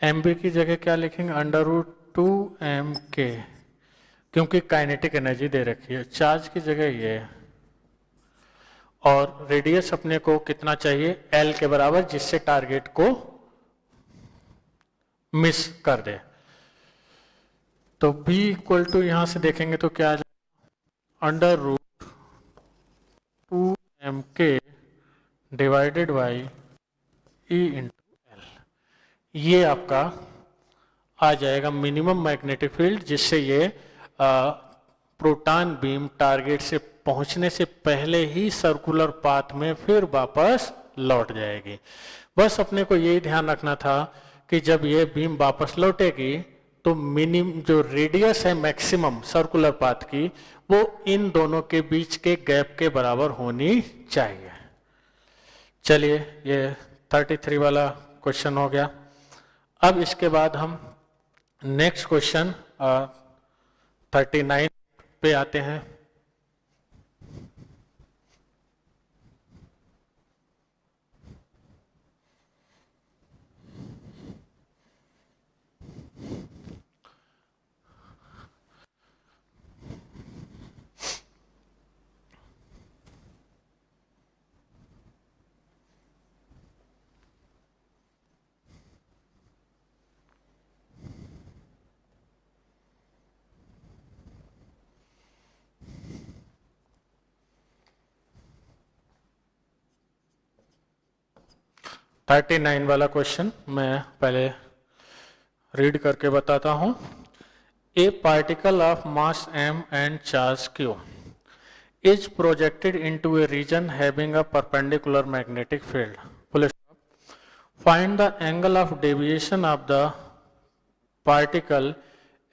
M B की जगह क्या लिखेंगे, √2m_k, क्योंकि काइनेटिक एनर्जी दे रखी है। चार्ज की जगह ये है और रेडियस अपने को कितना चाहिए, L के बराबर, जिससे टारगेट को मिस कर दे। तो B इक्वल टू यहां से देखेंगे तो क्या आ जाएगा, √2m_k divided by E into L। ये आपका आ जाएगा मिनिमम मैग्नेटिक फील्ड, जिससे ये प्रोटॉन बीम टारगेट से पहुंचने से पहले ही सर्कुलर पाथ में फिर वापस लौट जाएगी। बस अपने को यही ध्यान रखना था कि जब ये बीम वापस लौटेगी तो मिनिमम जो रेडियस है मैक्सिमम सर्कुलर पाथ की, वो इन दोनों के बीच के गैप के बराबर होनी चाहिए। चलिए ये 33 वाला क्वेश्चन हो गया। अब इसके बाद हम नेक्स्ट क्वेश्चन 39 पे आते हैं। थर्टी 39 वाला क्वेश्चन मैं पहले रीड करके बताता हूं। ए particle of mass m and charge q is projected into a region having a perpendicular magnetic field. Full stop. Find the angle of deviation of the particle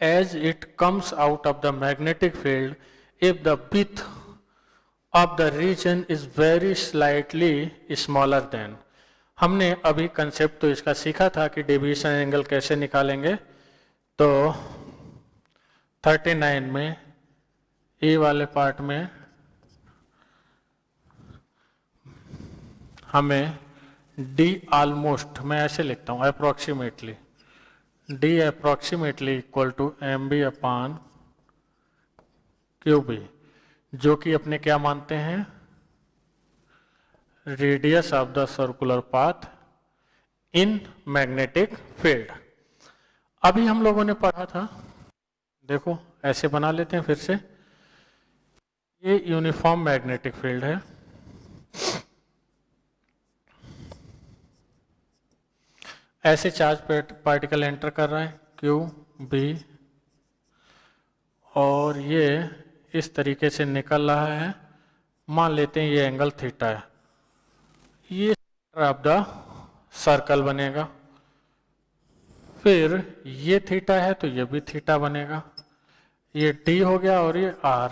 as it comes out of the magnetic field if the width of the region is very slightly smaller than। हमने अभी concept तो इसका सीखा था कि deviation angle कैसे निकालेंगे। तो 39 में ए वाले पार्ट में हमें डी ऑलमोस्ट, मैं ऐसे लिखता हूं approximately, D approximately equal to M B upon Q B, जो कि अपने क्या मानते हैं, radius of the circular path in magnetic field. अभी हम लोगों ने पढ़ा था, देखो ऐसे बना लेते हैं फिर से, ये यूनिफॉर्म मैग्नेटिक फील्ड है, ऐसे चार्ज पार्टिकल एंटर कर रहे हैं क्यू बी, और ये इस तरीके से निकल रहा है, मान लेते हैं ये एंगल थीटा है, ये सेंटर ऑफ द सर्कल बनेगा, फिर ये थीटा है तो ये भी थीटा बनेगा, ये डी हो गया और ये आर।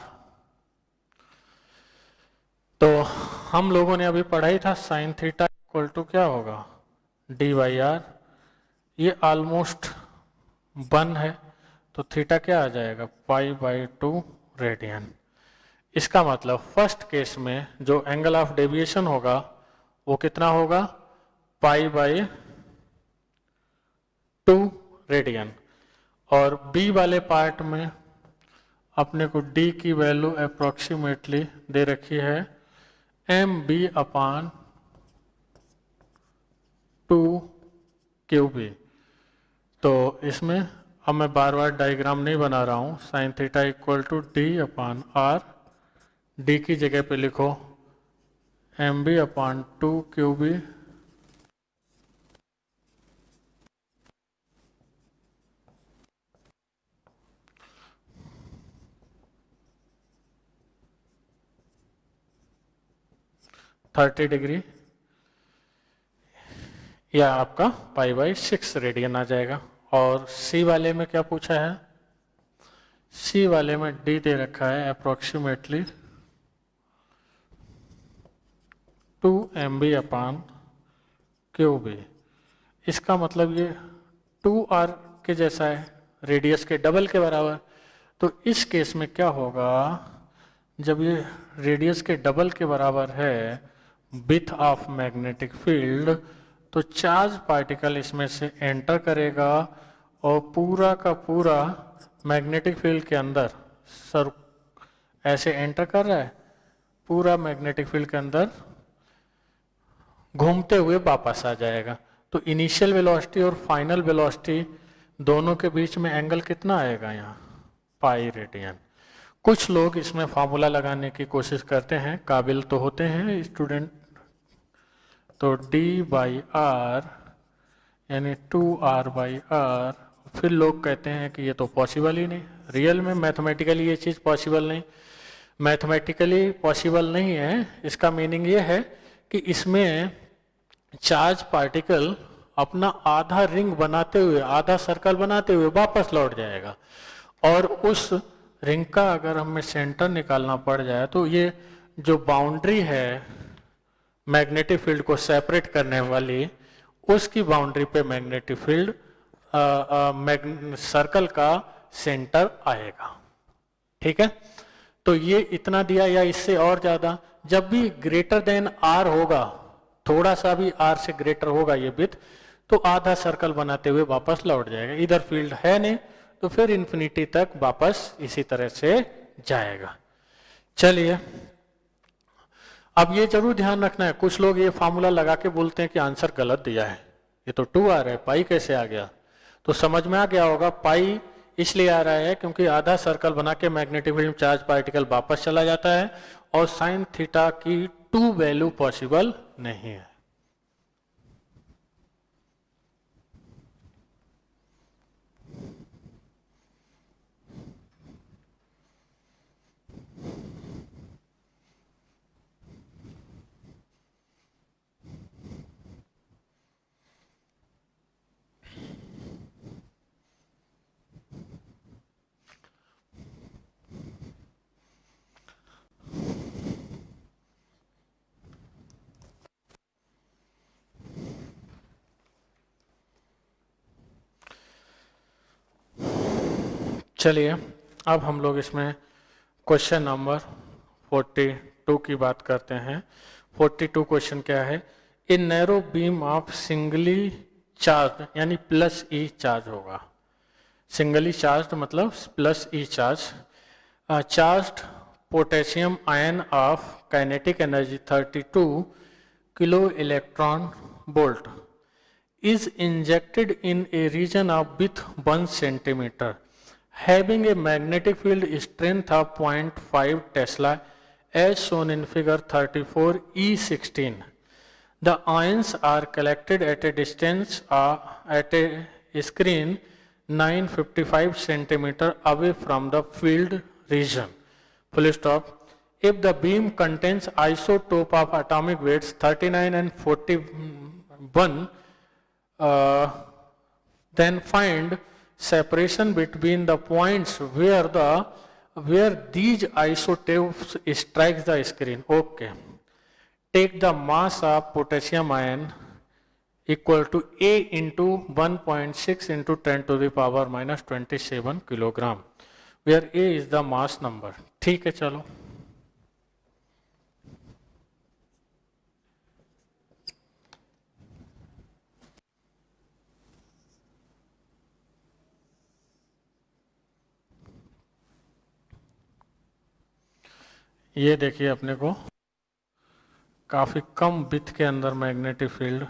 तो हम लोगों ने अभी पढ़ा ही था साइन थीटा इक्वल टू क्या होगा, डी बाई आर, ये ऑलमोस्ट 1 है, तो थीटा क्या आ जाएगा, π/2 रेडियन। इसका मतलब फर्स्ट केस में जो एंगल ऑफ डेविएशन होगा वो कितना होगा, π/2 रेडियन, और बी वाले पार्ट में अपने को डी की वैल्यू अप्रोक्सीमेटली दे रखी है mb/2 तो इसमें अब मैं बार बार डायग्राम नहीं बना रहा हूँ, sine theta equal to d/r, D की जगह पे लिखो mb/2 30 डिग्री, या आपका π/6 रेडियन आ जाएगा। और सी वाले में क्या पूछा है, सी वाले में डी दे रखा है अप्रोक्सीमेटली 2 mb/3। इसका मतलब ये 2r के जैसा है, रेडियस के डबल के बराबर। तो इस केस में क्या होगा, जब ये रेडियस के डबल के बराबर है विथ ऑफ मैग्नेटिक फील्ड, तो चार्ज पार्टिकल इसमें से एंटर करेगा और पूरा का पूरा मैग्नेटिक फील्ड के अंदर सर ऐसे एंटर कर रहा है, पूरा मैग्नेटिक फील्ड के अंदर घूमते हुए वापस आ जाएगा। तो इनिशियल वेलोसिटी और फाइनल वेलोसिटी दोनों के बीच में एंगल कितना आएगा यहाँ, पाई रेडियन। कुछ लोग इसमें फार्मूला लगाने की कोशिश करते हैं, काबिल तो होते हैं स्टूडेंट, तो d/r यानी 2r/r, फिर लोग कहते हैं कि ये तो पॉसिबल ही नहीं, रियल में मैथमेटिकली ये चीज़ पॉसिबल नहीं, मैथमेटिकली पॉसिबल नहीं है। इसका मीनिंग ये है कि इसमें चार्ज पार्टिकल अपना आधा रिंग बनाते हुए, आधा सर्कल बनाते हुए वापस लौट जाएगा, और उस रिंग का अगर हमें सेंटर निकालना पड़ जाए तो ये जो बाउंड्री है मैग्नेटिक फील्ड को सेपरेट करने वाली, उसकी बाउंड्री पे मैग्नेटिक फील्ड सर्कल का सेंटर आएगा। ठीक है, तो ये इतना दिया या इससे और ज्यादा, जब भी ग्रेटर देन आर होगा, थोड़ा सा भी आर से ग्रेटर होगा ये विड्थ, तो आधा सर्कल बनाते हुए वापस लौट जाएगा। इधर फील्ड है नहीं तो फिर इन्फिनिटी तक वापस इसी तरह से जाएगा। चलिए, अब ये जरूर ध्यान रखना है, कुछ लोग ये फार्मूला लगा के बोलते हैं कि आंसर गलत दिया है, ये तो 2 आ रहा है, पाई कैसे आ गया। तो समझ में आ गया होगा, पाई इसलिए आ रहा है क्योंकि आधा सर्कल बना के मैग्नेटिक फील्ड में चार्ज पार्टिकल वापस चला जाता है, और साइन थीटा की 2 वैल्यू पॉसिबल नहीं है। चलिए, अब हम लोग इसमें क्वेश्चन नंबर 42 की बात करते हैं। 42 क्वेश्चन क्या है, ए narrow beam of singly charge, यानी प्लस ई चार्ज होगा, सिंगली चार्ज मतलब plus E charge, charge potassium ion of kinetic energy 32 kilo electron volt is injected in a region of width 1 centimeter having a magnetic field strength of 0.5 Tesla as shown in figure 34E16. The ions are collected at a distance at a screen 955 centimeter away from the field region. Full stop. If the beam contains isotope of atomic weights 39 and 41, then find separation between the points where these isotopes strikes the screen. Okay. Take the mass of potassium ion equal to A into 1.6 into 10 to the power minus 27 kilogram, where A is the mass number. ठीक है, चलो ये देखिए अपने को काफी कम width के अंदर मैग्नेटिक फील्ड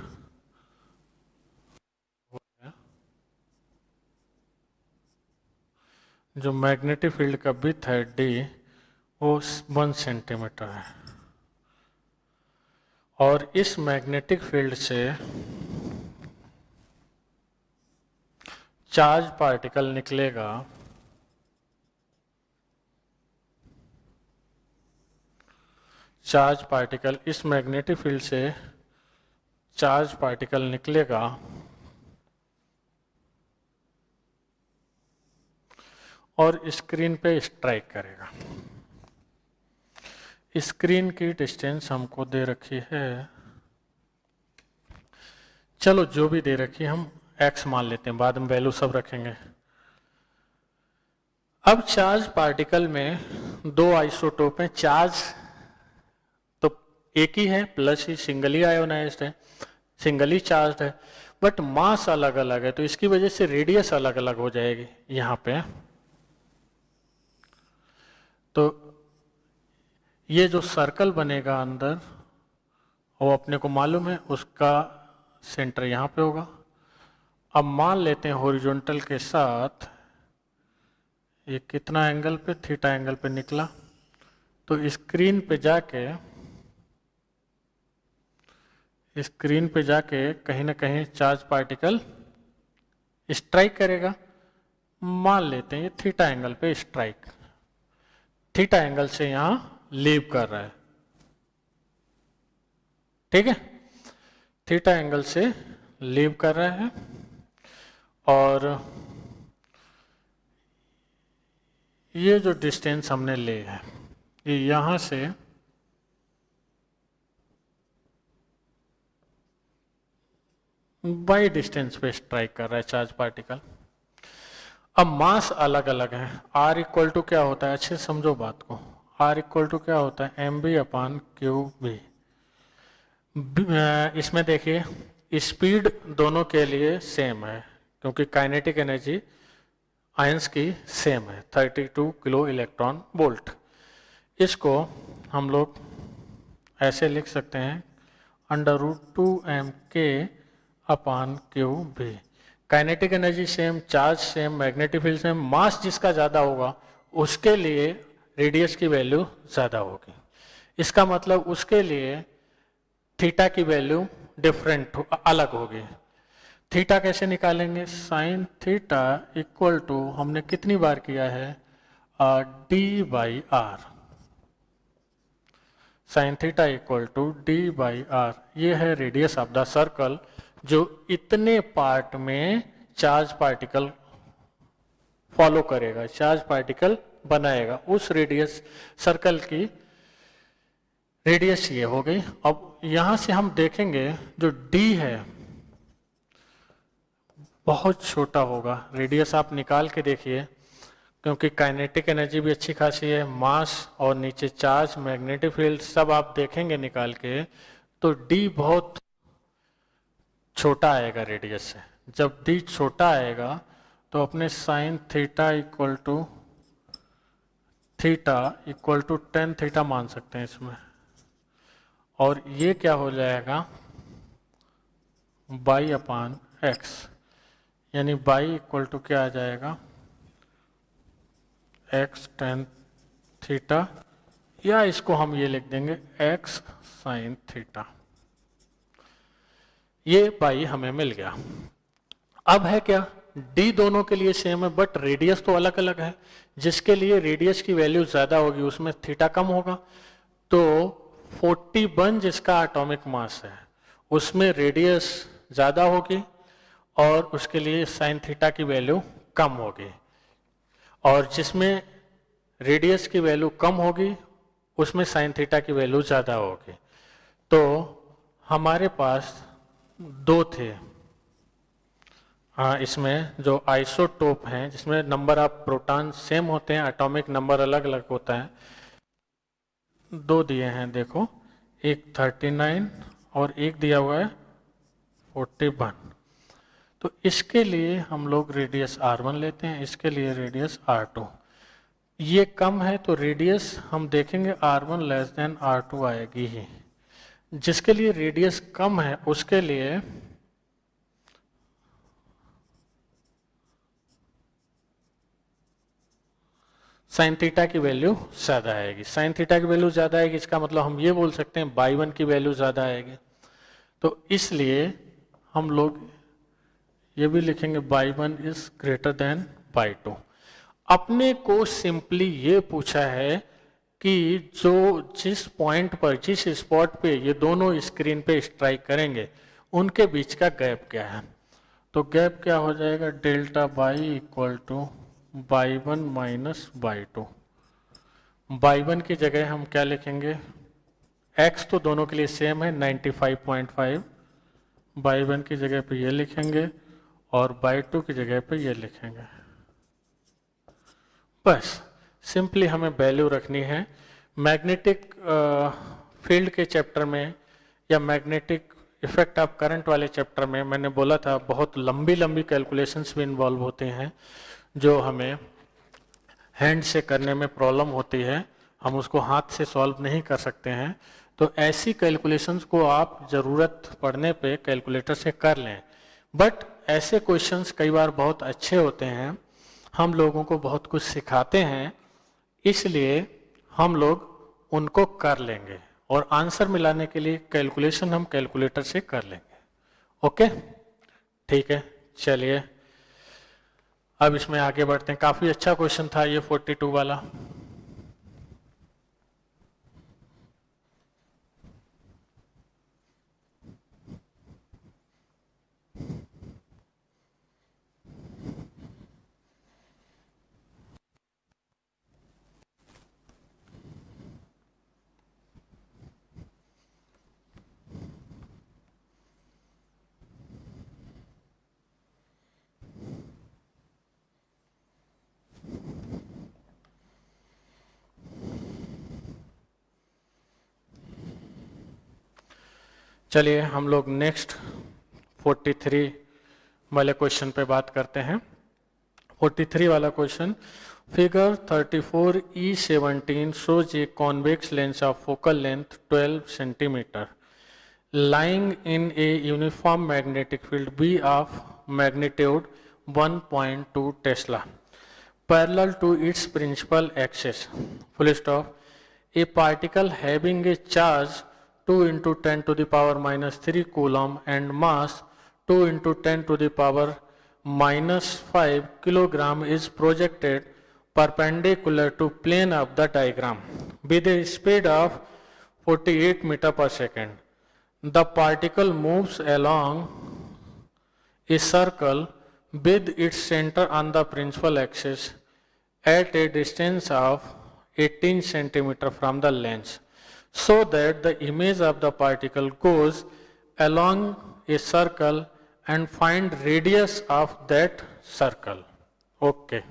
जो मैग्नेटिक फील्ड का विड्थ है डी वो 1 सेंटीमीटर है और इस मैग्नेटिक फील्ड से चार्ज पार्टिकल निकलेगा इस मैग्नेटिक फील्ड से चार्ज पार्टिकल निकलेगा और स्क्रीन पे स्ट्राइक करेगा। स्क्रीन की डिस्टेंस हमको दे रखी है, चलो जो भी दे रखी है हम x मान लेते हैं, बाद में वैल्यू सब रखेंगे। अब चार्ज पार्टिकल में दो आइसोटोप हैं, चार्ज तो एक ही है, प्लस ही सिंगली आयोनाइज्ड है, सिंगली चार्ज है, बट मास अलग अलग है, तो इसकी वजह से रेडियस अलग अलग हो जाएगी। यहाँ पे तो ये जो सर्कल बनेगा अंदर वो अपने को मालूम है, उसका सेंटर यहाँ पे होगा। अब मान लेते हैं हॉरिजॉन्टल के साथ ये कितना एंगल पे, थीटा एंगल पे निकला, तो स्क्रीन पे जाके कहीं ना कहीं चार्ज पार्टिकल स्ट्राइक करेगा। मान लेते हैं ये थीटा एंगल पे स्ट्राइक, थीटा एंगल से यहां लीव कर रहा है, ठीक है, थीटा एंगल से लीव कर रहा है और ये जो डिस्टेंस हमने ले है ये यहां से बाई डिस्टेंस पे स्ट्राइक कर रहा है चार्ज पार्टिकल। अब मास अलग अलग है, R इक्वल टू क्या होता है, अच्छे समझो बात को, R इक्वल टू क्या होता है, mv अपान क्यू बी। इसमें देखिए स्पीड दोनों के लिए सेम है क्योंकि काइनेटिक एनर्जी आयंस की सेम है, 32 किलो इलेक्ट्रॉन वोल्ट। इसको हम लोग ऐसे लिख सकते हैं √2m_k upon Q B. Kinetic energy same, charge same, magnetic field same, mass जिसका ज़्यादा होगा उसके लिए रेडियस की वैल्यू ज़्यादा होगी। इसका मतलब उसके लिए थीटा की वैल्यू डिफरेंट अलग होगी। थीटा कैसे निकालेंगे, साइन थीटा इक्वल टू हमने कितनी बार किया है, d/r, sign theta equal to d/r। ये है रेडियस ऑफ द सर्कल जो इतने पार्ट में चार्ज पार्टिकल फॉलो करेगा, चार्ज पार्टिकल बनाएगा। उस रेडियस सर्कल की रेडियस ये हो गई। अब यहां से हम देखेंगे जो d है बहुत छोटा होगा, रेडियस आप निकाल के देखिए क्योंकि काइनेटिक एनर्जी भी अच्छी खासी है, मास और नीचे चार्ज, मैग्नेटिक फील्ड सब आप देखेंगे निकाल के, तो d बहुत छोटा आएगा रेडियस से। जब d छोटा आएगा तो अपने sine theta equal to theta equal to tan theta मान सकते हैं इसमें, और ये क्या हो जाएगा बाई अपान एक्स, यानी बाई इक्वल टू क्या आ जाएगा एक्स टेन थीटा, या इसको हम ये लिख देंगे एक्स साइन थीटा। ये बाई हमें मिल गया। अब है क्या, डी दोनों के लिए सेम है बट रेडियस तो अलग अलग है। जिसके लिए रेडियस की वैल्यू ज्यादा होगी उसमें थीटा कम होगा। तो 41 जिसका एटॉमिक मास है उसमें रेडियस ज्यादा होगी और उसके लिए साइन थीटा की वैल्यू कम होगी, और जिसमें रेडियस की वैल्यू कम होगी उसमें साइन थीटा की वैल्यू ज्यादा होगी। तो हमारे पास दो थे, हाँ, इसमें जो आइसोटोप हैं जिसमें नंबर ऑफ प्रोटॉन सेम होते हैं, एटॉमिक नंबर अलग अलग होता है, दो दिए हैं देखो, एक 39 और एक दिया हुआ है 41। तो इसके लिए हम लोग रेडियस R1 लेते हैं, इसके लिए रेडियस R2। ये कम है तो रेडियस हम देखेंगे R1 लेस देन R2 आएगी ही। जिसके लिए रेडियस कम है उसके लिए साइन थीटा की वैल्यू ज्यादा आएगी। साइन थीटा की वैल्यू ज्यादा आएगी इसका मतलब हम ये बोल सकते हैं बाई वन की वैल्यू ज्यादा आएगी। तो इसलिए हम लोग ये भी लिखेंगे by one is greater than by two. अपने को सिंपली ये पूछा है कि जो जिस पॉइंट पर जिस स्पॉट पे ये दोनों स्क्रीन पे स्ट्राइक करेंगे उनके बीच का गैप क्या है। तो गैप क्या हो जाएगा delta by equal two by one minus by two. By one की जगह हम क्या लिखेंगे, x तो दोनों के लिए सेम है 95.5, बाई वन की जगह पे ये लिखेंगे और बाई टू की जगह पे ये लिखेंगे। बस सिंपली हमें वैल्यू रखनी है। मैग्नेटिक फील्ड के चैप्टर में या मैग्नेटिक इफेक्ट ऑफ करंट वाले चैप्टर में मैंने बोला था बहुत लंबी लंबी कैलकुलेशंस भी इन्वॉल्व होते हैं जो हमें हैंड से करने में प्रॉब्लम होती है, हम उसको हाथ से सॉल्व नहीं कर सकते हैं। तो ऐसी कैलकुलेशंस को आप ज़रूरत पड़ने पे कैलकुलेटर से कर लें। बट ऐसे क्वेश्चंस कई बार बहुत अच्छे होते हैं, हम लोगों को बहुत कुछ सिखाते हैं, इसलिए हम लोग उनको कर लेंगे और आंसर मिलाने के लिए कैलकुलेशन हम कैलकुलेटर से कर लेंगे। ओके, ठीक है, चलिए अब इसमें आगे बढ़ते हैं। काफी अच्छा क्वेश्चन था ये 42 वाला। चलिए हम लोग नेक्स्ट 43 वाले क्वेश्चन पे बात करते हैं। 43 वाला question, figure 34E17 shows a convex lens of focal length 12 centimeter lying in a uniform magnetic field B of magnitude 1.2 Tesla parallel to its principal axis, full stop. A particle having a charge 2 into 10 to the power minus 3 coulomb and mass 2 into 10 to the power minus 5 kilogram is projected perpendicular to plane of the diagram with a speed of 48 meter per second. The particle moves along a circle with its center on the principal axis at a distance of 18 centimeter from the lens, so that the image of the particle goes along a circle and find radius of that circle. Okay.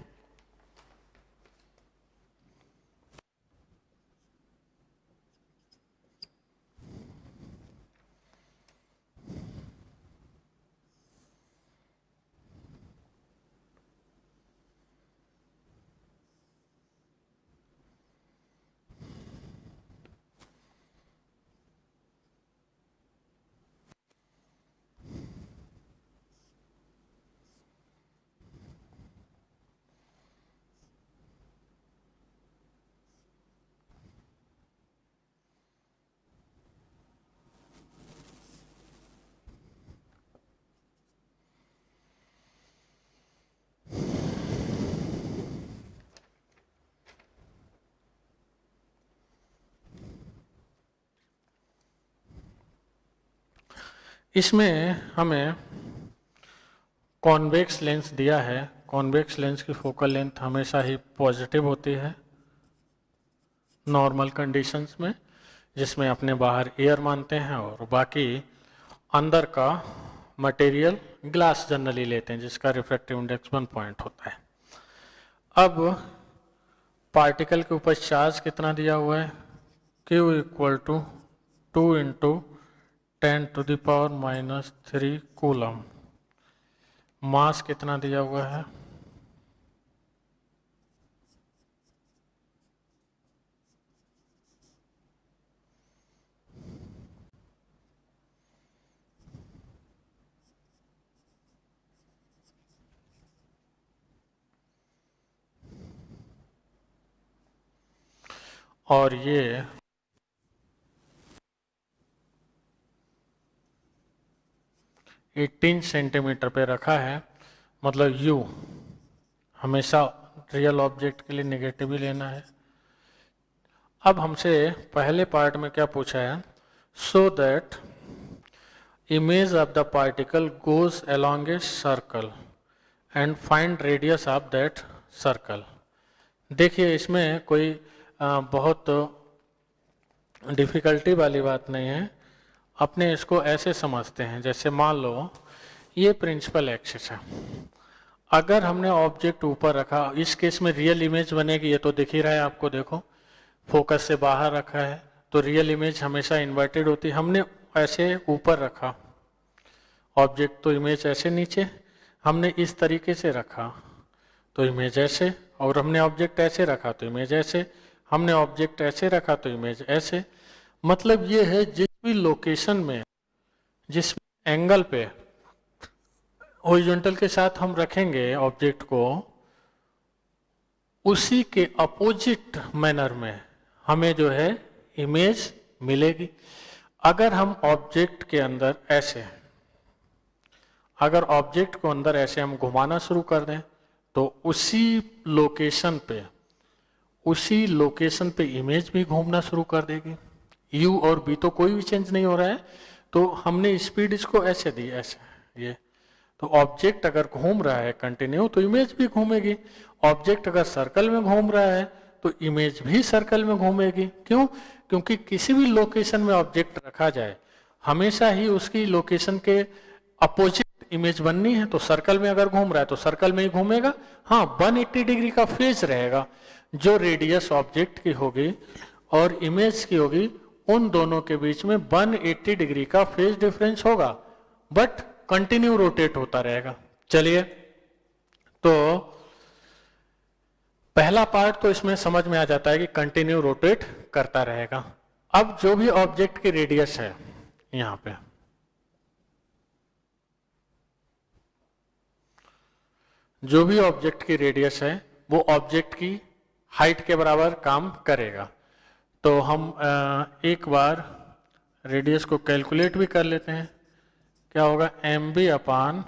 इसमें हमें convex lens दिया है। Convex lens की focal length हमेशा ही positive होती है normal conditions में, जिसमें अपने बाहर एयर मानते हैं और बाकी अंदर का मटेरियल ग्लास जनरली लेते हैं, जिसका रिफ्रैक्टिव इंडेक्स 1 पॉइंट होता है। अब पार्टिकल के ऊपर चार्ज कितना दिया हुआ है, Q equal to 2 into 10⁻³ coulomb. Mass कितना दिया हुआ है, और ये एटीन सेंटीमीटर पे रखा है। मतलब U हमेशा रियल ऑब्जेक्ट के लिए नेगेटिव ही लेना है। अब हमसे पहले पार्ट में क्या पूछा है, so that image of the particle goes along a circle and find radius of that circle. देखिए इसमें कोई बहुत डिफिकल्टी वाली बात नहीं है। अपने इसको ऐसे समझते हैं, जैसे मान लो ये प्रिंसिपल एक्सिस है। अगर हमने ऑब्जेक्ट ऊपर रखा, इस केस में रियल इमेज बनेगी, ये तो दिख ही रहा है आपको, देखो फोकस से बाहर रखा है तो रियल इमेज हमेशा इन्वर्टेड होती है। हमने ऐसे ऊपर रखा ऑब्जेक्ट तो इमेज ऐसे नीचे, हमने इस तरीके से रखा तो इमेज ऐसे, और हमने ऑब्जेक्ट ऐसे रखा तो इमेज ऐसे, हमने ऑब्जेक्ट ऐसे रखा तो इमेज ऐसे। मतलब ये है जिस भी लोकेशन में, जिस एंगल पे हॉरिजॉन्टल के साथ हम रखेंगे ऑब्जेक्ट को, उसी के अपोजिट मैनर में हमें जो है इमेज मिलेगी। अगर हम ऑब्जेक्ट के अंदर ऐसे, अगर ऑब्जेक्ट को अंदर ऐसे हम घुमाना शुरू कर दें तो उसी लोकेशन पे इमेज भी घूमना शुरू कर देगी। U और B तो कोई भी चेंज नहीं हो रहा है, तो हमने स्पीड इसको ऐसे दी, ऐसे ये, तो ऑब्जेक्ट अगर घूम रहा है कंटिन्यू तो इमेज भी घूमेगी। ऑब्जेक्ट अगर सर्कल में घूम रहा है तो इमेज भी सर्कल में घूमेगी। क्यों? क्योंकि किसी भी लोकेशन में ऑब्जेक्ट रखा जाए हमेशा ही उसकी लोकेशन के अपोजिट इमेज बननी है। तो सर्कल में अगर घूम रहा है तो सर्कल में ही घूमेगा। हाँ, 180 डिग्री का फेज रहेगा। जो रेडियस ऑब्जेक्ट की होगी और इमेज की होगी, उन दोनों के बीच में 180 डिग्री का फेज डिफरेंस होगा, बट कंटिन्यू रोटेट होता रहेगा। चलिए, तो पहला पार्ट तो इसमें समझ में आ जाता है कि कंटिन्यू रोटेट करता रहेगा। अब जो भी ऑब्जेक्ट की रेडियस है, यहां पे जो भी ऑब्जेक्ट की रेडियस है वो ऑब्जेक्ट की हाइट के बराबर काम करेगा। तो हम एक बार रेडियस को कैलकुलेट भी कर लेते हैं। क्या होगा, mb अपान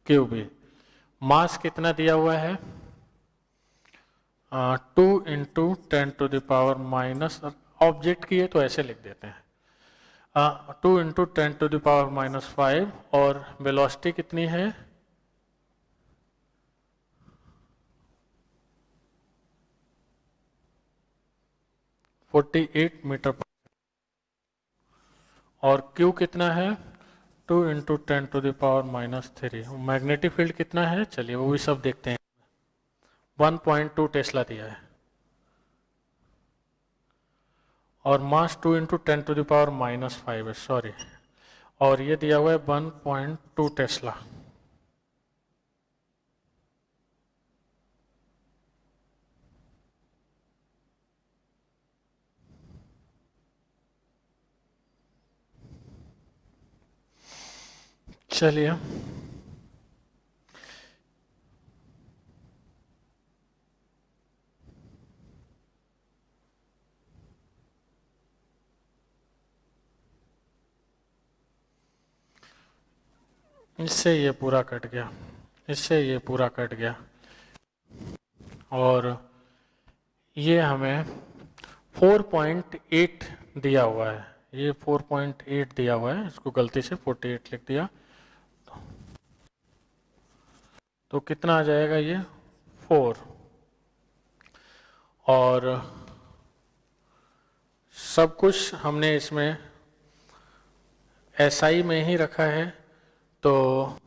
क्यूबी। मास कितना दिया हुआ है, 2 इंटू 10⁻⁻, ऑब्जेक्ट की है तो ऐसे लिख देते हैं, 2 इंटू 10⁻⁻5, और वेलोसिटी कितनी है, 48 मीटर पर, और Q कितना है, 2 इंटू 10⁻⁻3। मैग्नेटिक फील्ड कितना है, चलिए वो भी सब देखते हैं। 1.2 टेस्ला दिया है, और मास 2 इंटू 10⁻⁻5 है, सॉरी, और ये दिया हुआ है 1.2 टेस्ला। चलिए, इससे ये पूरा कट गया, इससे ये पूरा कट गया, और ये हमें 4.8 दिया हुआ है, ये 4.8 दिया हुआ है, इसको गलती से 48 लिख दिया, तो कितना आ जाएगा ये 4। और सब कुछ हमने इसमें SI में ही रखा है, तो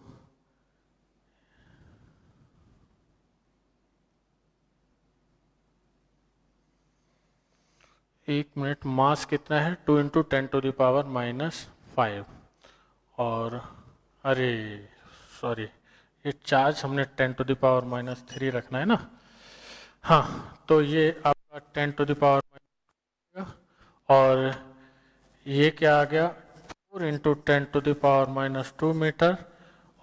एक मिनट, मास कितना है 2 × 10⁻⁻⁵, और अरे सॉरी, ये चार्ज हमने 10⁻³ रखना है ना, हाँ, तो ये आपका 10⁻⁻, और ये क्या आ गया 4 × 10⁻² मीटर,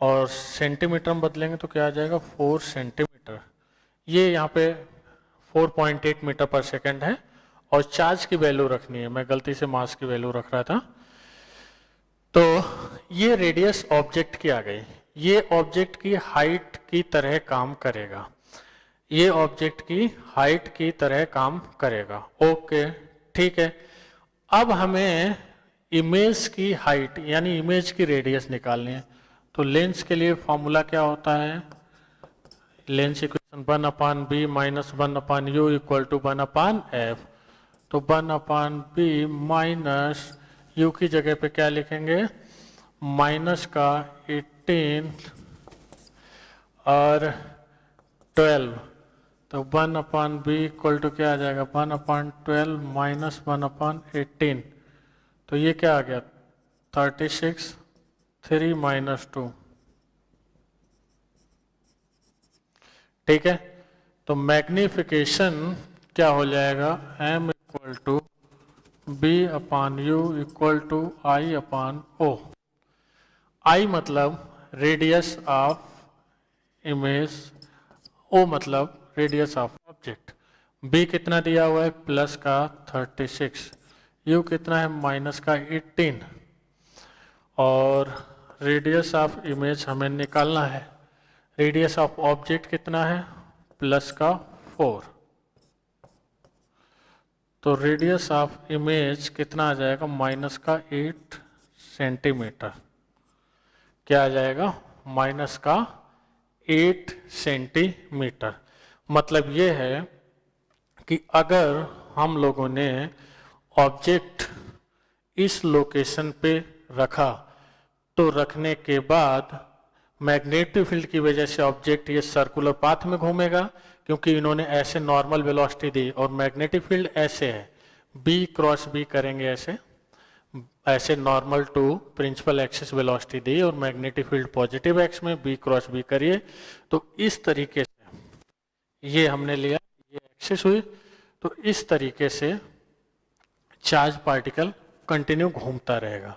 और सेंटीमीटर में बदलेंगे तो क्या आ जाएगा 4 सेंटीमीटर। ये यहाँ पे 4.8 मीटर पर सेकेंड है, और चार्ज की वैल्यू रखनी है, मैं गलती से मास की वैल्यू रख रहा था। तो ये रेडियस ऑब्जेक्ट की आ गई, ये ऑब्जेक्ट की हाइट की तरह काम करेगा, ये ऑब्जेक्ट की हाइट की तरह काम करेगा। ओके, ठीक है। अब हमें इमेज की हाइट यानी इमेज की रेडियस निकालनी है, तो लेंस के लिए फॉर्मूला क्या होता है, lens equation 1/b - 1/u = 1/f, तो 1/b माइनस u की जगह पे क्या लिखेंगे, माइनस का 18 और 12, तो 1/b = क्या आ जाएगा 1/12 माइनस 1/18, तो ये क्या आ गया 36, 3 - 2, ठीक है। तो मैग्निफिकेशन क्या हो जाएगा, m = b/u = I/O। I मतलब रेडियस ऑफ इमेज, O मतलब रेडियस ऑफ ऑब्जेक्ट। B कितना दिया हुआ है प्लस का 36, U कितना है माइनस का 18, और रेडियस ऑफ इमेज हमें निकालना है, रेडियस ऑफ ऑब्जेक्ट कितना है प्लस का 4, तो रेडियस ऑफ इमेज कितना आ जाएगा माइनस का 8 सेंटीमीटर, क्या आ जाएगा माइनस का 8 सेंटीमीटर। मतलब ये है कि अगर हम लोगों ने ऑब्जेक्ट इस लोकेशन पे रखा, तो रखने के बाद मैग्नेटिक फील्ड की वजह से ऑब्जेक्ट ये सर्कुलर पाथ में घूमेगा, क्योंकि इन्होंने ऐसे नॉर्मल वेलोसिटी दी, और मैग्नेटिक फील्ड ऐसे है, B क्रॉस B करेंगे, ऐसे normal to principal axis velocity दी, और मैग्नेटिक फील्ड पॉजिटिव एक्स में B क्रॉस B करिए, तो इस तरीके से ये हमने लिया, ये एक्सिस हुई, तो इस तरीके से चार्ज पार्टिकल कंटिन्यू घूमता रहेगा,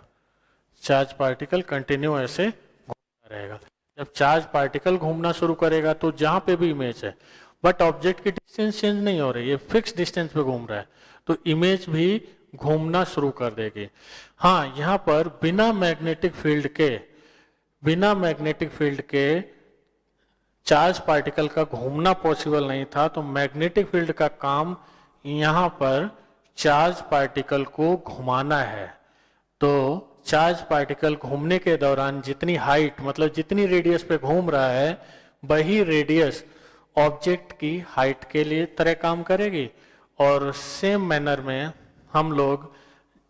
चार्ज पार्टिकल कंटिन्यू ऐसे घूमता रहेगा। जब चार्ज पार्टिकल घूमना शुरू करेगा तो जहां पे भी इमेज है, बट ऑब्जेक्ट की डिस्टेंस चेंज नहीं हो रही है, फिक्स डिस्टेंस पे घूम रहा है, तो इमेज भी घूमना शुरू कर देगी। हाँ, यहाँ पर बिना मैग्नेटिक फील्ड के चार्ज पार्टिकल का घूमना पॉसिबल नहीं था, तो मैग्नेटिक फील्ड का काम यहाँ पर चार्ज पार्टिकल को घुमाना है। तो चार्ज पार्टिकल घूमने के दौरान जितनी हाइट मतलब जितनी रेडियस पे घूम रहा है, वही रेडियस ऑब्जेक्ट की हाइट के लिए तरह काम करेगी, और सेम मैनर में हम लोग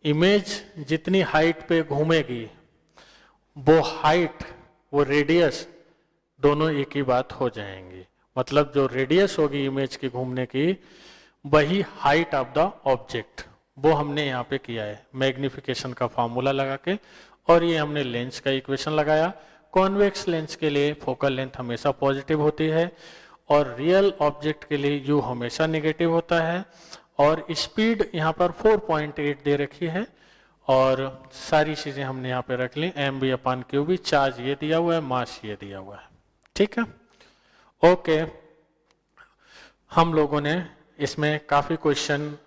इमेज जितनी हाइट पे घूमेगी, वो हाइट वो रेडियस दोनों एक ही बात हो जाएंगी। मतलब जो रेडियस होगी इमेज की घूमने की, वही हाइट ऑफ द ऑब्जेक्ट, वो हमने यहाँ पे किया है मैग्निफिकेशन का फॉर्मूला लगा के, और ये हमने लेंस का इक्वेशन लगाया। कॉन्वेक्स लेंस के लिए फोकल लेंथ हमेशा पॉजिटिव होती है, और रियल ऑब्जेक्ट के लिए यू हमेशा नेगेटिव होता है, और स्पीड यहाँ पर 4.8 दे रखी है, और सारी चीजें हमने यहाँ पे रख ली, mv/q, चार्ज ये दिया हुआ है, मास ये दिया हुआ है, ठीक है। ओके, हम लोगों ने इसमें काफी क्वेश्चन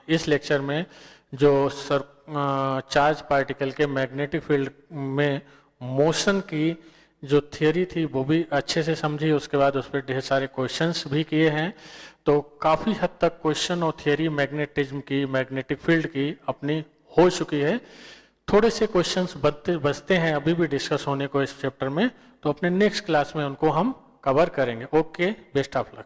इस लेक्चर में जो चार्ज पार्टिकल के मैग्नेटिक फील्ड में मोशन की जो थियोरी थी वो भी अच्छे से समझी, उसके बाद उस पर ढेर सारे क्वेश्चंस भी किए हैं। तो काफ़ी हद तक क्वेश्चन और थियोरी मैग्नेटिज्म की, मैग्नेटिक फील्ड की अपनी हो चुकी है। थोड़े से क्वेश्चंस बचते हैं अभी भी डिस्कस होने को इस चैप्टर में, तो अपने नेक्स्ट क्लास में उनको हम कवर करेंगे। Okay, best of luck.